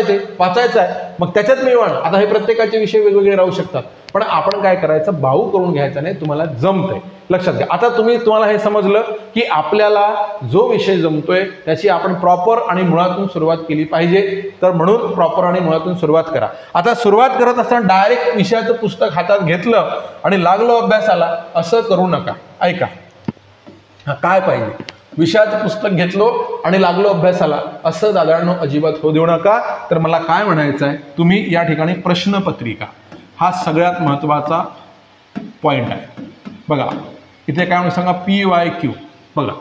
आहे, मग त्याच्यात मिळवा. आता हे प्रत्येकाचे विषय वेगवेगळे राहू शकतात, पण आपण काय करायचं, भाऊ करून घ्यायचा नाही, तुम्हाला जमतंय. लक्षात घ्या. आता तुम्हाला हे समजलं की आपल्याला जो विषय जमतोय त्याची आपण प्रॉपर आणि मुळातून सुरुवात केली पाहिजे. तर म्हणून प्रॉपर आणि मुळातून सुरुवात करा. आता सुरुवात करत असताना डायरेक्ट विषयाचं पुस्तक हातात घेतलं आणि लागलो अभ्यासाला, असं करू नका. ऐका, काय पाहिजे, विषयाचं पुस्तक घेतलो आणि लागलो अभ्यासाला, असं दादांनो अजिबात होऊ देऊ नका. तर मला काय म्हणायचं आहे, तुम्ही या ठिकाणी प्रश्नपत्रिका हा सगळ्यात महत्त्वाचा पॉईंट आहे. बघा इथे काय म्हणून सांगा, PYQ. बघा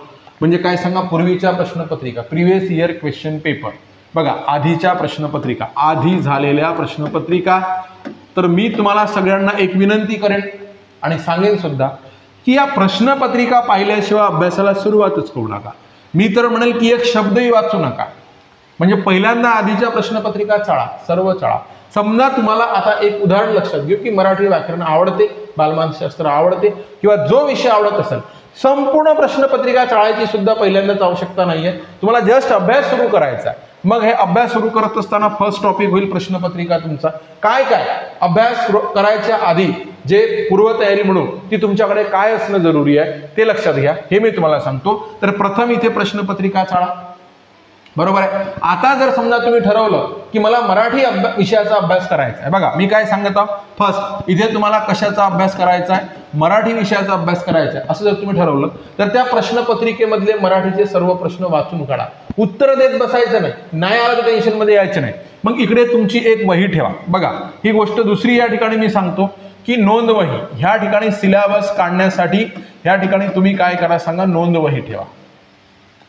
म्हणजे काय सांगा, पूर्वीच्या प्रश्नपत्रिका, प्रिव्हियस इयर क्वेश्चन पेपर. बघा आधीच्या प्रश्नपत्रिका, आधी झालेल्या प्रश्नपत्रिका. तर मी तुम्हाला सगळ्यांना एक विनंती करेन आणि सांगेन सुद्धा की या प्रश्नपत्रिका पाहिल्याशिवाय अभ्यासाला सुरुवातच करू नका. मी तर म्हणेल की एक शब्दही वाचू नका. म्हणजे पहिल्यांदा आधीच्या प्रश्नपत्रिका चाळा, सर्व चाळा. समजा तुम्हाला आता एक उदाहरण लक्षात घेऊ की मराठी व्याकरण आवडते, बालमानसशास्त्र आवडते, किंवा जो विषय आवडत असेल, संपूर्ण प्रश्नपत्रिका चाळायची सुद्धा पहिल्यांदाच आवश्यकता नाहीये. तुम्हाला जस्ट अभ्यास सुरू करायचा आहे. मग हे अभ्यास सुरू करत असताना फर्स्ट टॉपिक होईल प्रश्नपत्रिका तुमचा. काय अभ्यास करायच्या आधी जे पूर्वतयारी म्हणून ती तुमच्याकडे काय असणं जरुरी आहे ते लक्षात घ्या, हे मी तुम्हाला सांगतो. तर प्रथम इथे प्रश्नपत्रिका चाळा. बरोबर आहे. आता जर समजा तुम्ही ठरवलं की मला मराठी विषयाचा अभ्यास करायचा आहे, बघा मी काय सांगत आहोत, फर्स्ट इथे तुम्हाला कशाचा अभ्यास करायचा आहे, मराठी विषयाचा अभ्यास करायचा आहे, असं जर तुम्ही ठरवलं तर त्या प्रश्नपत्रिकेमधले मराठीचे सर्व प्रश्न वाचून काढा. उत्तर देत बसायचं नाही आलं तर टेन्शन मध्ये यायचं नाही. मग इकडे तुमची एक वही ठेवा. बघा ही गोष्ट दुसरी या ठिकाणी मी सांगतो की नोंद वही. ह्या ठिकाणी सिलेबस काढण्यासाठी ह्या ठिकाणी तुम्ही काय करा सांगा, नोंद वही ठेवा.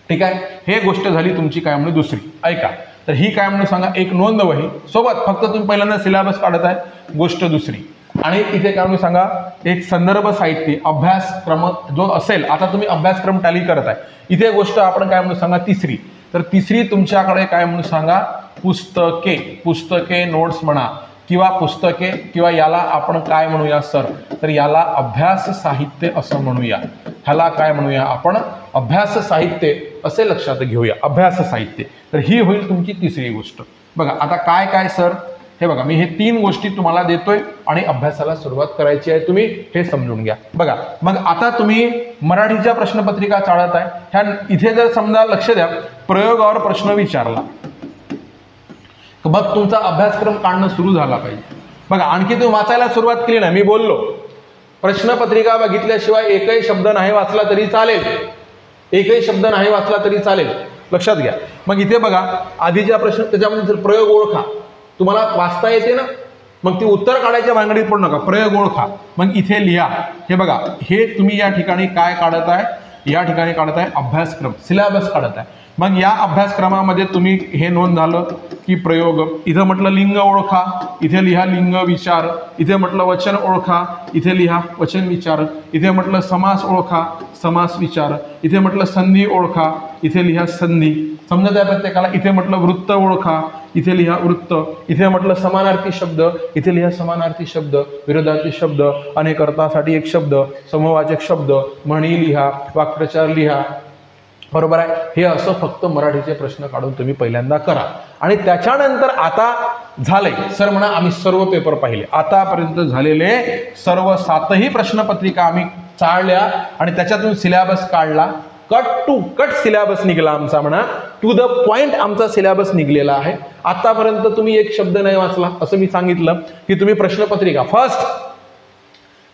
ठीक आहे, हे गोष्ट झाली तुमची काय म्हणून दुसरी. ऐका, तर ही काय म्हणून सांगा, एक नोंद वही सोबत, फक्त तुम्ही पहिल्यांदा सिलेबस काढत आहे, गोष्ट दुसरी. आणि इथे काय म्हणून सांगा, एक संदर्भ साहित्य अभ्यासक्रम जो असेल, आता तुम्ही अभ्यासक्रम टॅली करत आहे, इथे गोष्ट आपण काय म्हणून सांगा तिसरी. तर तिसरी तुमच्याकडे काय म्हणून सांगा, पुस्तके नोट्स म्हणा, किंवा पुस्तके, किंवा याला आपण काय म्हणूया सर, तर याला अभ्यास साहित्य असं म्हणूया. ह्याला काय म्हणूया आपण, अभ्यास साहित्य असे लक्षात घेऊया, अभ्यास साहित्य. तर ही होईल तुमची तिसरी गोष्ट. बघा आता काय सर, हे बघा मी हे 3 गोष्टी तुम्हाला देतोय आणि अभ्यासाला सुरुवात करायची आहे, तुम्ही हे समजून घ्या. बघा मग आता तुम्ही मराठीच्या प्रश्नपत्रिका चाळत आहे, ह्या इथे जर समजा लक्ष द्या, प्रयोगावर प्रश्न विचारला, मग तुमचा अभ्यासक्रम काढणं सुरू झाला पाहिजे. बघा आणखी तुम्ही वाचायला सुरुवात केली नाही, मी बोललो प्रश्नपत्रिका बघितल्याशिवाय एकही शब्द नाही वाचला तरी चालेल, एकही शब्द नाही वाचला तरी चालेल, लक्षात घ्या. मग इथे बघा आधीच्या प्रश्न त्याच्यामध्ये प्रयोग ओळखा, तुम्हाला वाचता येते ना, मग ती उत्तर काढायच्या भानगडीत पडू नका, प्रयोग ओळखा. मग इथे लिहा. हे बघा, हे तुम्ही या ठिकाणी काय काढत आहे, या ठिकाणी काढत आहे अभ्यासक्रम, सिलेबस काढत आहे. मग या अभ्यासक्रमामध्ये तुम्ही हे नोंद झालं की प्रयोग, इथं म्हटलं लिंग ओळखा, इथे लिहा लिंग विचार, इथे म्हटलं वचन ओळखा, इथे लिहा वचन विचार, इथे म्हटलं समास ओळखा, समास विचार, इथे म्हटलं संधी ओळखा, इथे लिहा संधी, समजत आहे प्रत्येकाला. इथे म्हटलं वृत्त ओळखा, इथे लिहा वृत्त, इथे म्हटलं समानार्थी शब्द, इथे लिहा समानार्थी शब्द, विरोधार्थी शब्द, अनेकर्थासाठी एक शब्द, समवाचक शब्द, म्हणी लिहा, वाक्प्रचार लिहा, बरोबर आहे. हे असं फक्त मराठीचे प्रश्न काढून तुम्ही पहिल्यांदा करा. आणि त्याच्यानंतर आता झालंय सर म्हणा आम्ही सर्व पेपर पाहिले, आतापर्यंत झालेले सर्व 7ही प्रश्नपत्रिका आम्ही चाळल्या आणि त्याच्यातून सिलेबस काढला. कट टू कट सिलेबस निघाला आमचा म्हणा, टू द पॉइंट आमचा सिलेबस निघलेला आहे. आतापर्यंत तुम्ही एक शब्द नाही वाचला असं मी सांगितलं की तुम्ही प्रश्नपत्रिका फर्स्ट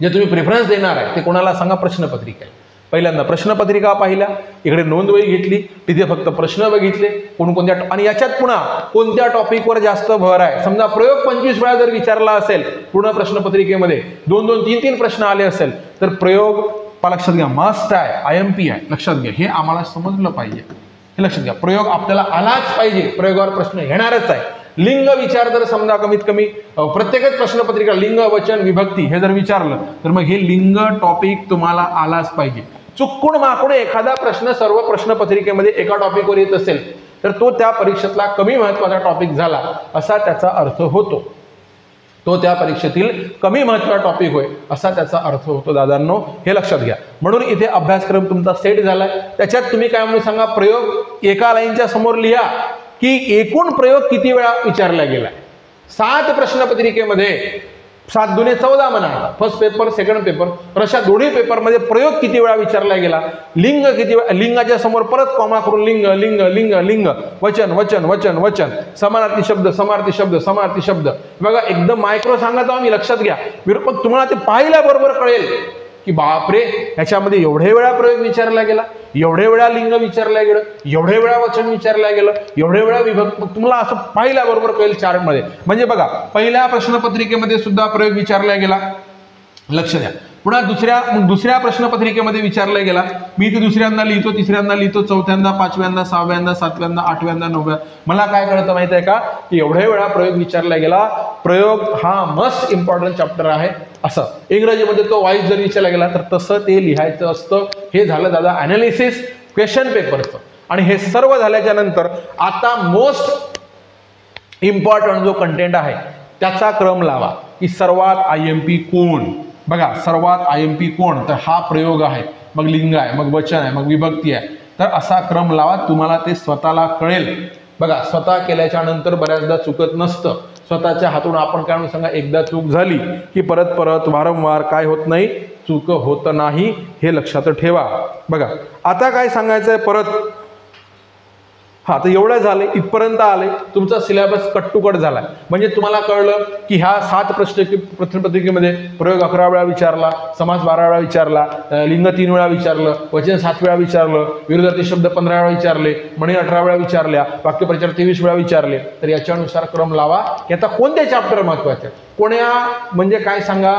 जे तुम्ही प्रेफरन्स देणार आहे ते कोणाला सांगा, प्रश्नपत्रिका आहे. पहिल्यांदा प्रश्नपत्रिका पाहिल्या, इकडे नोंदवही घेतली, तिथे फक्त प्रश्न बघितले कोणकोणत्या, आणि याच्यात पुन्हा कोणत्या टॉपिकवर जास्त भर आहे. समजा प्रयोग 25 वेळा जर विचारला असेल पूर्ण प्रश्नपत्रिकेमध्ये 2-2, 3-3 प्रश्न आले असेल तर प्रयोग लक्षात घ्या मस्ट आहे, IMP आहे, लक्षात घ्या. हे आम्हाला समजलं पाहिजे, हे लक्षात घ्या. प्रयोग आपल्याला आलाच पाहिजे, प्रयोगावर प्रश्न येणारच आहे. लिंग विचार जर समजा कमीत कमी प्रत्येकच प्रश्नपत्रिका लिंग वचन विभक्ती हे जर विचारलं तर मग हे लिंग टॉपिक तुम्हाला आलाच पाहिजे. चुकून माकून एखादा प्रश्न सर्व प्रश्नपत्रिकेमध्ये एका टॉपिकवर येत असेल तर तो त्या परीक्षेतला कमी महत्वाचा टॉपिक झाला असा त्याचा अर्थ होतो. तो त्या परीक्षेतील कमी महत्वाचा टॉपिक होय असा त्याचा अर्थ होतो दादांनो, हे लक्षात घ्या. म्हणून इथे अभ्यासक्रम तुमचा सेट झालाय. त्याच्यात तुम्ही काय म्हणून सांगा, प्रयोग एका लाईनच्या समोर लिहा की एकूण प्रयोग किती वेळा विचारला गेला. 7 प्रश्नपत्रिकेमध्ये 7 दुने 14 म्हणा, फर्स्ट पेपर सेकंड पेपर, तर अशा दोन्ही पेपरमध्ये प्रयोग किती वेळा विचारला गेला, लिंग किती वेळा, लिंगाच्या समोर परत कॉमा करून लिंग लिंग लिंग लिंग, वचन वचन वचन वचन, समानार्थी शब्द समार्थी शब्द समार्थी शब्द. बघा एकदम मायक्रो सांगत आहो मी, लक्षात घ्या. पण तुम्हाला ते पाहिल्याबरोबर कळेल की बापरे याच्यामध्ये एवढे वेळा प्रयोग विचारला गेला, एवढे वेळा लिंग विचारला गेलं, एवढे वेळा वचन विचारलं गेलं, एवढे वेळा विभक्त, तुम्हाला असं पाहिल्याबरोबर कळेल चार्टमध्ये. म्हणजे बघा पहिल्या प्रश्नपत्रिकेमध्ये सुद्धा प्रयोग विचारला गेला, लक्ष द्या. पुन्हा दुसऱ्या प्रश्नपत्रिकेमध्ये विचारला गेला, मी ते दुसऱ्यांदा लिहितो, तिसऱ्यांदा लिहितो, चौथ्यांदा, पाचव्यांदा, सहाव्यांदा, सातव्यांदा, आठव्यांदा, 9व्या. मला काय कळतं माहिती आहे का की एवढे वेळा प्रयोग विचारला गेला. प्रयोग हा मस्ट इम्पॉर्टंट चॅप्टर आहे असं. इंग्रजीमध्ये तो वाईज जर विचारला गेला तर तसं ते लिहायचं असतं. हे झालं दादा अनालिसिस क्वेश्चन पेपरचं. आणि हे सर्व झाल्याच्या नंतर आता मोस्ट इम्पॉर्टंट जो कंटेंट आहे त्याचा क्रम लावा की सर्वात IMP कोण. बघा सर्वात IMP कोण, तर हा प्रयोग आहे, मग लिंग आहे, मग वचन आहे, मग विभक्ती आहे. तर असा क्रम लावा, तुम्हाला ते स्वतःला कळेल. बघा स्वतः केल्याच्या नंतर बऱ्याचदा चुकत नसतं. स्वतःच्या हातून आपण काय म्हणून सांगा, एकदा चूक झाली की परत परत वारंवार काय होत नाही, चूक होत नाही, हे लक्षात ठेवा. बघा आता काय सांगायचं आहे परत, हा तर एवढं झाले, इथपर्यंत आले, तुमचा सिलेबस कट टू कट झाला. म्हणजे तुम्हाला कळलं की ह्या 7 प्रश्नपत्रिकेमध्ये प्रयोग 11 वेळा विचारला, समास 12 वेळा विचारला, लिंग 3 वेळा विचारलं, वचन 7 वेळा विचारलं, विरोधार्थी शब्द 15 वेळा विचारले, म्हणी 18 वेळा विचारल्या, वाक्यप्रचार 23 वेळा विचारले. तर याच्यानुसार क्रम लावा की आता कोणते चॅप्टर महत्वाचे, कोण्या म्हणजे काय सांगा,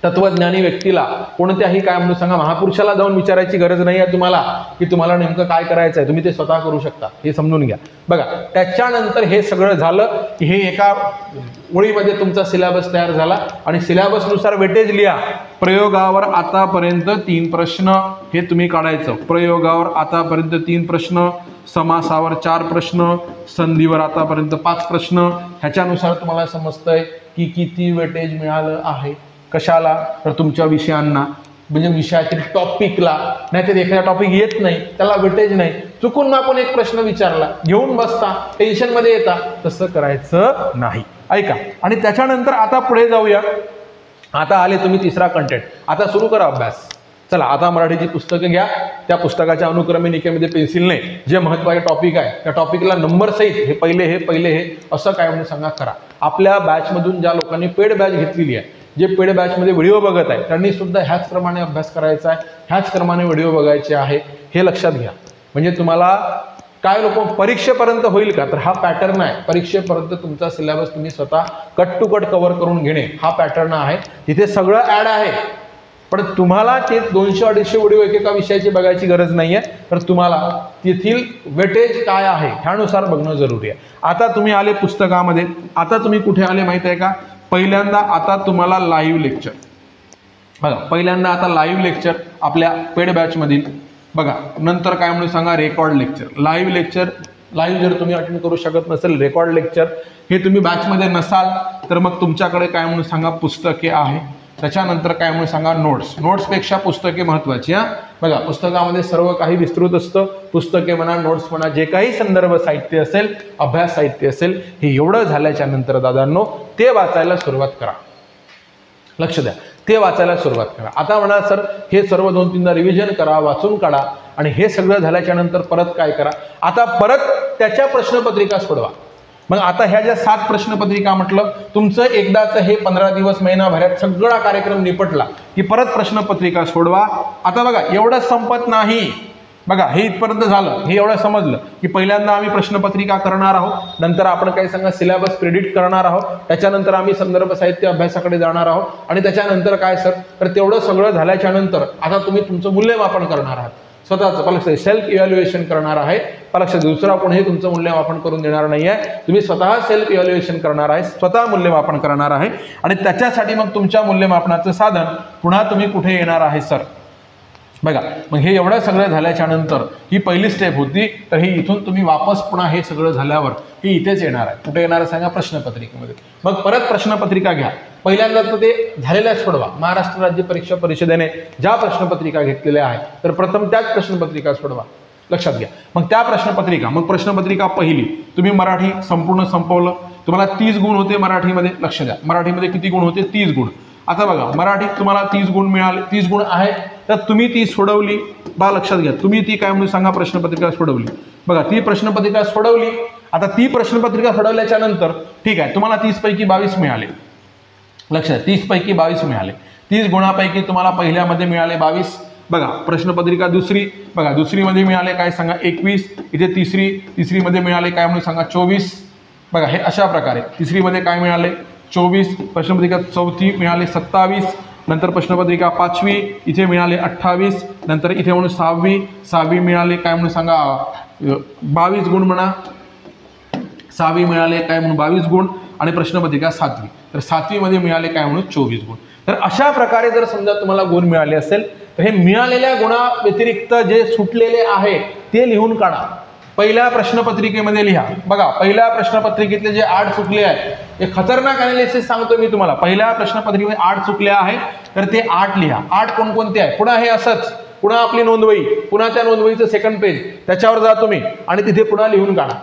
तत्वज्ञानी व्यक्तीला, कोणत्याही काय म्हणून सांगा महापुरुषाला जाऊन विचारायची गरज नाही आहे तुम्हाला की तुम्हाला नेमकं काय करायचं आहे, तुम्ही ते स्वतः करू शकता, हे समजून घ्या. बघा त्याच्यानंतर हे सगळं झालं की हे एका ओळीमध्ये तुमचा सिलेबस तयार झाला आणि सिलेबसनुसार वेटेज लिहा. प्रयोगावर आतापर्यंत 3 प्रश्न हे तुम्ही काढायचं. प्रयोगावर आतापर्यंत 3 प्रश्न, समासावर 4 प्रश्न, संधीवर आतापर्यंत 5 प्रश्न. ह्याच्यानुसार तुम्हाला समजतंय की किती वेटेज मिळालं आहे. कशाला, तर तुमच्या विषयांना, म्हणजे विषयातील टॉपिकला. नाहीतर एखादा टॉपिक येत नाही त्याला वेटेज नाही, चुकून माकून एक प्रश्न विचारला घेऊन बसता, टेन्शनमध्ये येता, तसं करायचं नाही. ऐका आणि त्याच्यानंतर आता पुढे जाऊया. आता आले तुम्ही तिसरा कंटेंट, आता सुरू करा अभ्यास. चला आता मराठीची पुस्तकं घ्या, त्या पुस्तकाच्या अनुक्रमणिकेमध्ये पेन्सिलने जे महत्त्वाचे टॉपिक आहे त्या टॉपिकला नंबर सहित हे पहिले हे असं काय म्हणून सांगा करा. आपल्या बॅचमधून ज्या लोकांनी पेड बॅच घेतलेली आहे जे पेड बॅचमध्ये व्हिडिओ बघत आहे त्यांनी सुद्धा ह्याचप्रमाणे अभ्यास करायचा आहे, ह्याचप्रमाणे व्हिडिओ बघायचे आहे, हे लक्षात घ्या. म्हणजे तुम्हाला काय लोक परीक्षेपर्यंत होईल का, तर हा पॅटर्न आहे. परीक्षेपर्यंत तुमचा सिलेबस तुम्ही स्वतः कट टू कट कव्हर करून घेणे हा पॅटर्न आहे. तिथे सगळं ॲड आहे, पण तुम्हाला ते 200-250 व्हिडिओ एकेका विषयाची बघायची गरज नाही आहे. तर तुम्हाला तेथील वेटेज काय आहे ह्यानुसार बघणं जरुरी आहे. आता तुम्ही आले पुस्तकामध्ये, आता तुम्ही कुठे आले माहीत आहे का, पहिल्यांदा आता तुम्हाला लाईव्ह लेक्चर बघा. पहिल्यांदा आता लाईव्ह लेक्चर आपल्या पेड बॅचमधील बघा. नंतर काय म्हणून सांगा, record lecture. Live lecture, live जर तुम्ही अटेंड करू शकत नसेल, रेकॉर्ड लेक्चर हे तुम्ही बॅचमध्ये नसाल तर मग तुमच्याकडे काय म्हणून सांगा, पुस्तके आहे. त्याच्यानंतर काय म्हणून सांगा, नोट्स. नोट्सपेक्षा पुस्तके महत्त्वाची हां. बघा पुस्तकामध्ये सर्व काही विस्तृत असतं. पुस्तके म्हणा, नोट्स म्हणा, जे काही संदर्भ साहित्य असेल, अभ्यास साहित्य असेल, हे एवढं झाल्याच्या नंतर दादांनो ते वाचायला सुरुवात करा. लक्ष द्या, ते वाचायला सुरुवात करा. आता म्हणा सर हे सर्व 2-3दा रिव्हिजन करा, वाचून काढा, आणि हे सगळं झाल्याच्या नंतर परत काय करा, आता परत त्याच्या प्रश्नपत्रिका सोडवा. मग आता ह्या ज्या 7 प्रश्नपत्रिका म्हटलं, तुमचं एकदाच हे 15 दिवस महिनाभरात सगळा कार्यक्रम निपटला की परत प्रश्नपत्रिका सोडवा. आता बघा एवढं संपत नाही. बघा हे इथपर्यंत झालं, हे एवढं समजलं की पहिल्यांदा आम्ही प्रश्नपत्रिका करणार आहोत, नंतर आपण काय सांगा सिलेबस प्रेडिक्ट करणार आहोत, त्याच्यानंतर आम्ही संदर्भ साहित्य अभ्यासाकडे जाणार आहोत, आणि त्याच्यानंतर काय सर, तर तेवढं सगळं झाल्याच्या नंतर आता तुम्ही तुमचं मूल्यमापन करणार आहात. स्वतःचं पलक्ष सेल्फ इव्हॅल्युएशन करणार आहे. पलक्ष दुसरा कोणीही तुमचं मूल्यमापन करून देणार नाही आहे. तुम्ही स्वतः सेल्फ इव्हॅल्युएशन करणार आहे, स्वतः मूल्यमापन करणार आहे, आणि त्याच्यासाठी मग तुमच्या मूल्यमापनाचं साधन पुन्हा तुम्ही कुठे येणार आहे सर. बघा मग हे एवढं सगळं झाल्याच्या नंतर ही पहिली स्टेप होती. तर ही इथून तुम्ही वापस पुन्हा हे सगळं झाल्यावर ही इथेच येणार आहे. कुठे येणार आहे सांगा, प्रश्नपत्रिकेमध्ये. मग परत प्रश्नपत्रिका घ्या. पहिल्यांदा तर ते झालेल्या सोडवा. महाराष्ट्र राज्य परीक्षा परिषदेने ज्या प्रश्नपत्रिका घेतलेल्या आहेत तर प्रथम त्याच प्रश्नपत्रिका सोडवा. लक्षात घ्या. मग त्या प्रश्नपत्रिका, मग प्रश्नपत्रिका पहिली तुम्ही मराठी संपूर्ण संपवलं. तुम्हाला 30 गुण होते मराठीमध्ये. लक्ष द्या, मराठीमध्ये किती गुण होते, 30 गुण. आता बघा मराठीत तुम्हाला 30 गुण मिळाले, 30 गुण आहे, तर तुम्ही ती सोडवली. बा लक्षात घ्या, तुम्ही ती काय म्हणून सांगा, प्रश्नपत्रिका सोडवली. बघा ती प्रश्नपत्रिका सोडवली. आता ती प्रश्नपत्रिका सोडवल्याच्या नंतर ठीक आहे, तुम्हाला 30 पैकी 22 मिळाले. लक्षात, 30 पैकी 22 मिळाले. 30 गुणापैकी तुम्हाला पहिल्यामध्ये मिळाले 22. बघा प्रश्नपत्रिका दुसरी, बघा दुसरीमध्ये मिळाले काय सांगा 21. इथे तिसरीमध्ये मिळाले काय म्हणून सांगा 24. बघा हे अशा प्रकारे तिसरीमध्ये काय मिळाले 24. प्रश्नपत्रिका चौथी मिळाले 27. नंतर प्रश्नपत्रिका 5वी इथे मिळाले 28. नंतर इथे म्हणून 6वी मिळाले काय म्हणून सांगा 22 गुण म्हणा. 6वी मिळाले काय म्हणून 22 गुण. आणि प्रश्नपत्रिका 7वी, तर 7वीमध्ये मिळाले काय म्हणून 24 गुण. तर अशा प्रकारे जर समजा तुम्हाला गुण मिळाले असेल तर हे मिळालेल्या गुणा व्यतिरिक्त जे सुटलेले आहे ते लिहून काढा. पहिल्या प्रश्नपत्रिकेमध्ये लिहा. बघा पहिल्या प्रश्नपत्रिकेतले जे 8 चुकले आहेत, हे खतरनाक अनालिसिस सांगतो मी तुम्हाला. पहिल्या प्रश्नपत्रिकेमध्ये 8 चुकले आहे तर ते 8 लिहा. 8 कोणकोणते आहे, पुन्हा हे असंच, पुन्हा आपली नोंदवही, पुन्हा त्या नोंदवहीचं सेकंड पेज त्याच्यावर जा तुम्ही आणि तिथे पुन्हा लिहून काढा.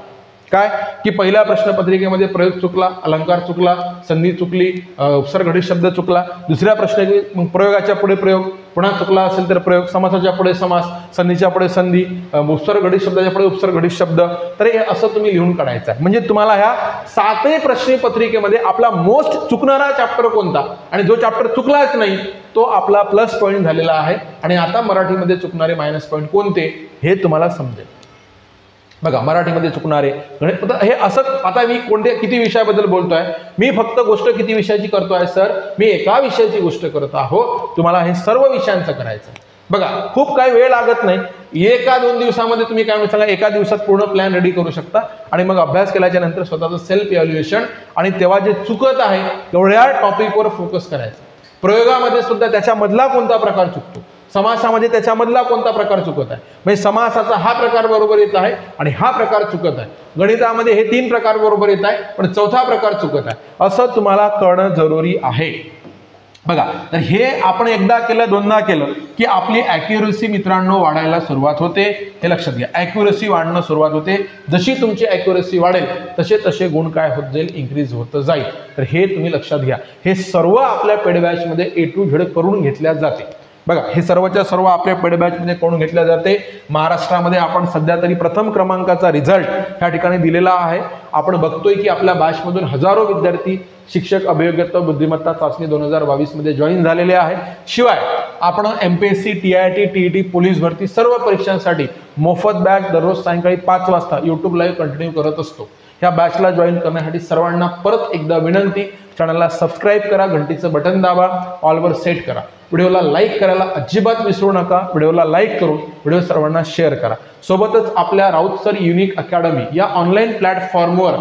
काय की पहिल्या प्रश्नपत्रिकेमध्ये प्रयोग चुकला, अलंकार चुकला, संधी चुकली, उपसर्ग घटित शब्द चुकला. दुसऱ्या प्रश्न प्रयोगाच्या पुढे प्रयोग पुन्हा चुकला असेल तर प्रयोग, समासाच्या पुढे समास, संधीच्या पुढे संधी, उपसर्ग घटित शब्दाच्या पुढे उपसर्ग घटित शब्द. तर हे असं तुम्ही लिहून काढायचं आहे. म्हणजे तुम्हाला ह्या 7 प्रश्नपत्रिकेमध्ये आपला मोस्ट चुकणारा चॅप्टर कोणता आणि जो चॅप्टर चुकलाच नाही तो आपला प्लस पॉईंट झालेला आहे. आणि आता मराठीमध्ये चुकणारे मायनस पॉईंट कोणते हे तुम्हाला समजेल. बघा मराठीमध्ये चुकणारे हे असं, आता मी किती विषयाबद्दल बोलतोय, मी फक्त गोष्ट किती विषयाची करतोय सर, मी एका विषयाची गोष्ट करत आहो. तुम्हाला हे सर्व विषयांचं करायचं. बघा खूप काही वेळ लागत नाही. 1-2 दिवसामध्ये तुम्ही काय सांगा, एका दिवसात पूर्ण प्लॅन रेडी करू शकता. आणि मग अभ्यास केल्याच्या नंतर स्वतःचं सेल्फ इव्हॅल्युएशन आणि तेव्हा जे चुकत आहे तेवढ्या टॉपिकवर फोकस करायचा. प्रयोगामध्ये सुद्धा त्याच्यामधला कोणता प्रकार चुकतो, समासामध्ये त्याच्यामधला कोणता प्रकार चुकत आहे, म्हणजे समासाचा हा प्रकार बरोबर येत आहे आणि हा प्रकार चुकत आहे. गणितामध्ये हे 3 प्रकार बरोबर येत आहे पण चौथा प्रकार चुकत आहे, असं तुम्हाला कळणं जरुरी आहे. बघा तर हे आपण एकदा केलं, 2दा केलं की आपली ॲक्युरसी मित्रांनो वाढायला सुरुवात होते. हे लक्षात घ्या, ॲक्युरसी वाढणं सुरुवात होते. जशी तुमची ॲक्युरसी वाढेल तसे गुण काय होत जाईल, इन्क्रीज होत जाईल. तर हे तुम्ही लक्षात घ्या. हे सर्व आपल्या पेड बॅचमध्ये A to Z करून घेतल्या जाते. बघा, हे सर्वच्या सर्व आपल्या पेड बॅचमध्ये कोण घेतल्या जाते. महाराष्ट्रामध्ये आपण सध्या तरी प्रथम क्रमांकाचा रिझल्ट ह्या ठिकाणी दिलेला आहे. आपण बघतोय की आपल्या बॅचमधून हजारो विद्यार्थी शिक्षक अभियोग्यता बुद्धिमत्ता चाचणी 2022 मध्ये जॉईन झालेले आहे. शिवाय आपण MPSC, TIT, TET, पोलीस भरती सर्व परीक्षांसाठी मोफत बॅच दररोज सायंकाळी 5 वाजता YouTube लाईव्ह कंटिन्यू करत असतो. ह्या बॅचला जॉईन करण्यासाठी सर्वांना परत एकदा विनंती, चॅनलला सबस्क्राईब करा, घंटीचं बटन दाबा, ऑलवर सेट करा. व्हिडिओला लाईक करायला अजिबात विसरू नका. व्हिडिओला लाईक करून व्हिडिओ सर्वांना शेअर करा. सोबतच आपल्या राऊत सर युनिक अकॅडमी या ऑनलाईन प्लॅटफॉर्मवर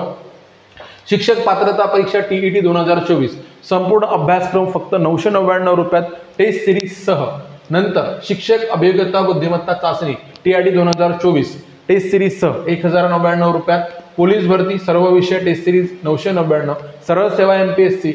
शिक्षक पात्रता परीक्षा TET 2024 संपूर्ण अभ्यासक्रम फक्त 999 रुपयात टेस्ट सिरीज सह, नंतर शिक्षक अभियोग्यता बुद्धिमत्ता चाचणी TIT 2024 टेस्ट सिरीज सह 1099 रुपयात, पोलीस भरती सर्व विषय टेस्ट सिरीज 999, सरळ सेवा MPSC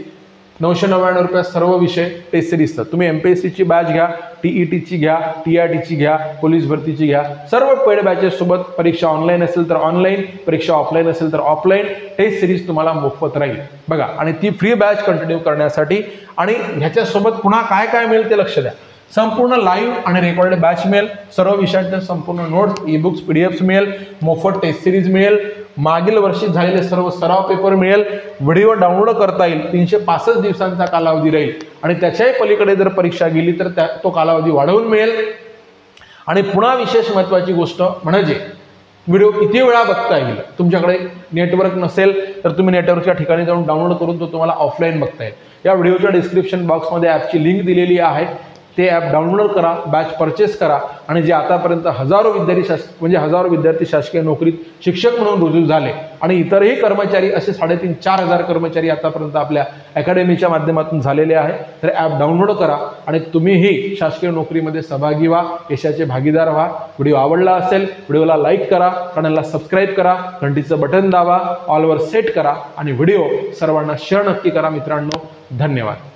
999 रुपयात सर्व विषय टेस्ट सिरीज. तुम्ही MPSC ची बॅच घ्या, TET ची घ्या, TIT ची घ्या, पोलीस भरतीची घ्या, सर्व पेड बॅचेस सोबत. परीक्षा ऑनलाईन असेल तर ऑनलाईन, परीक्षा ऑफलाईन असेल तर ऑफलाईन, टेस्ट सिरीज तुम्हाला मोफत राहील. बघा, आणि ती फ्री बॅच कंटिन्यू करण्यासाठी आणि ह्याच्यासोबत पुन्हा काय काय मिळेल ते लक्ष द्या. संपूर्ण लाईव्ह आणि रेकॉर्डेड बॅच मिळेल, सर्व विषयांच्या संपूर्ण नोट्स, ई-बुक्स, PDFs मिळेल, मोफत टेस्ट सिरीज मिळेल, मागील वर्षी झालेले सर्व सराव पेपर मिळेल, व्हिडिओ डाउनलोड करता येईल, 365 दिवसांचा कालावधी राहील आणि त्याच्याही पलीकडे जर परीक्षा गेली तर तो कालावधी वाढवून मिळेल. आणि पुन्हा विशेष महत्त्वाची गोष्ट म्हणजे व्हिडिओ किती वेळा बघता येईल. तुमच्याकडे नेटवर्क नसेल तर तुम्ही नेटवर्कच्या ठिकाणी जाऊन डाउनलोड करून तो तुम्हाला ऑफलाईन बघता येईल. या व्हिडिओच्या डिस्क्रिप्शन बॉक्समध्ये ॲपची लिंक दिलेली आहे. ते ॲप डाउनलोड करा, बॅच परचेस करा आणि जे आतापर्यंत हजारो विद्यार्थी शासकीय नोकरीत शिक्षक म्हणून रुजू झाले आणि इतरही कर्मचारी असे 3,500-4,000 हजार कर्मचारी आतापर्यंत आपल्या अकॅडमीच्या माध्यमातून झालेले आहे. तर ॲप डाउनलोड करा आणि तुम्हीही शासकीय नोकरीमध्ये सहभागी व्हा, यशाचे भागीदार व्हा. व्हिडिओ आवडला असेल व्हिडिओला लाईक करा, चॅनलला सबस्क्राईब करा, घंटीचं बटन दाबा, ऑलवर सेट करा आणि व्हिडिओ सर्वांना शेअर नक्की करा. मित्रांनो, धन्यवाद.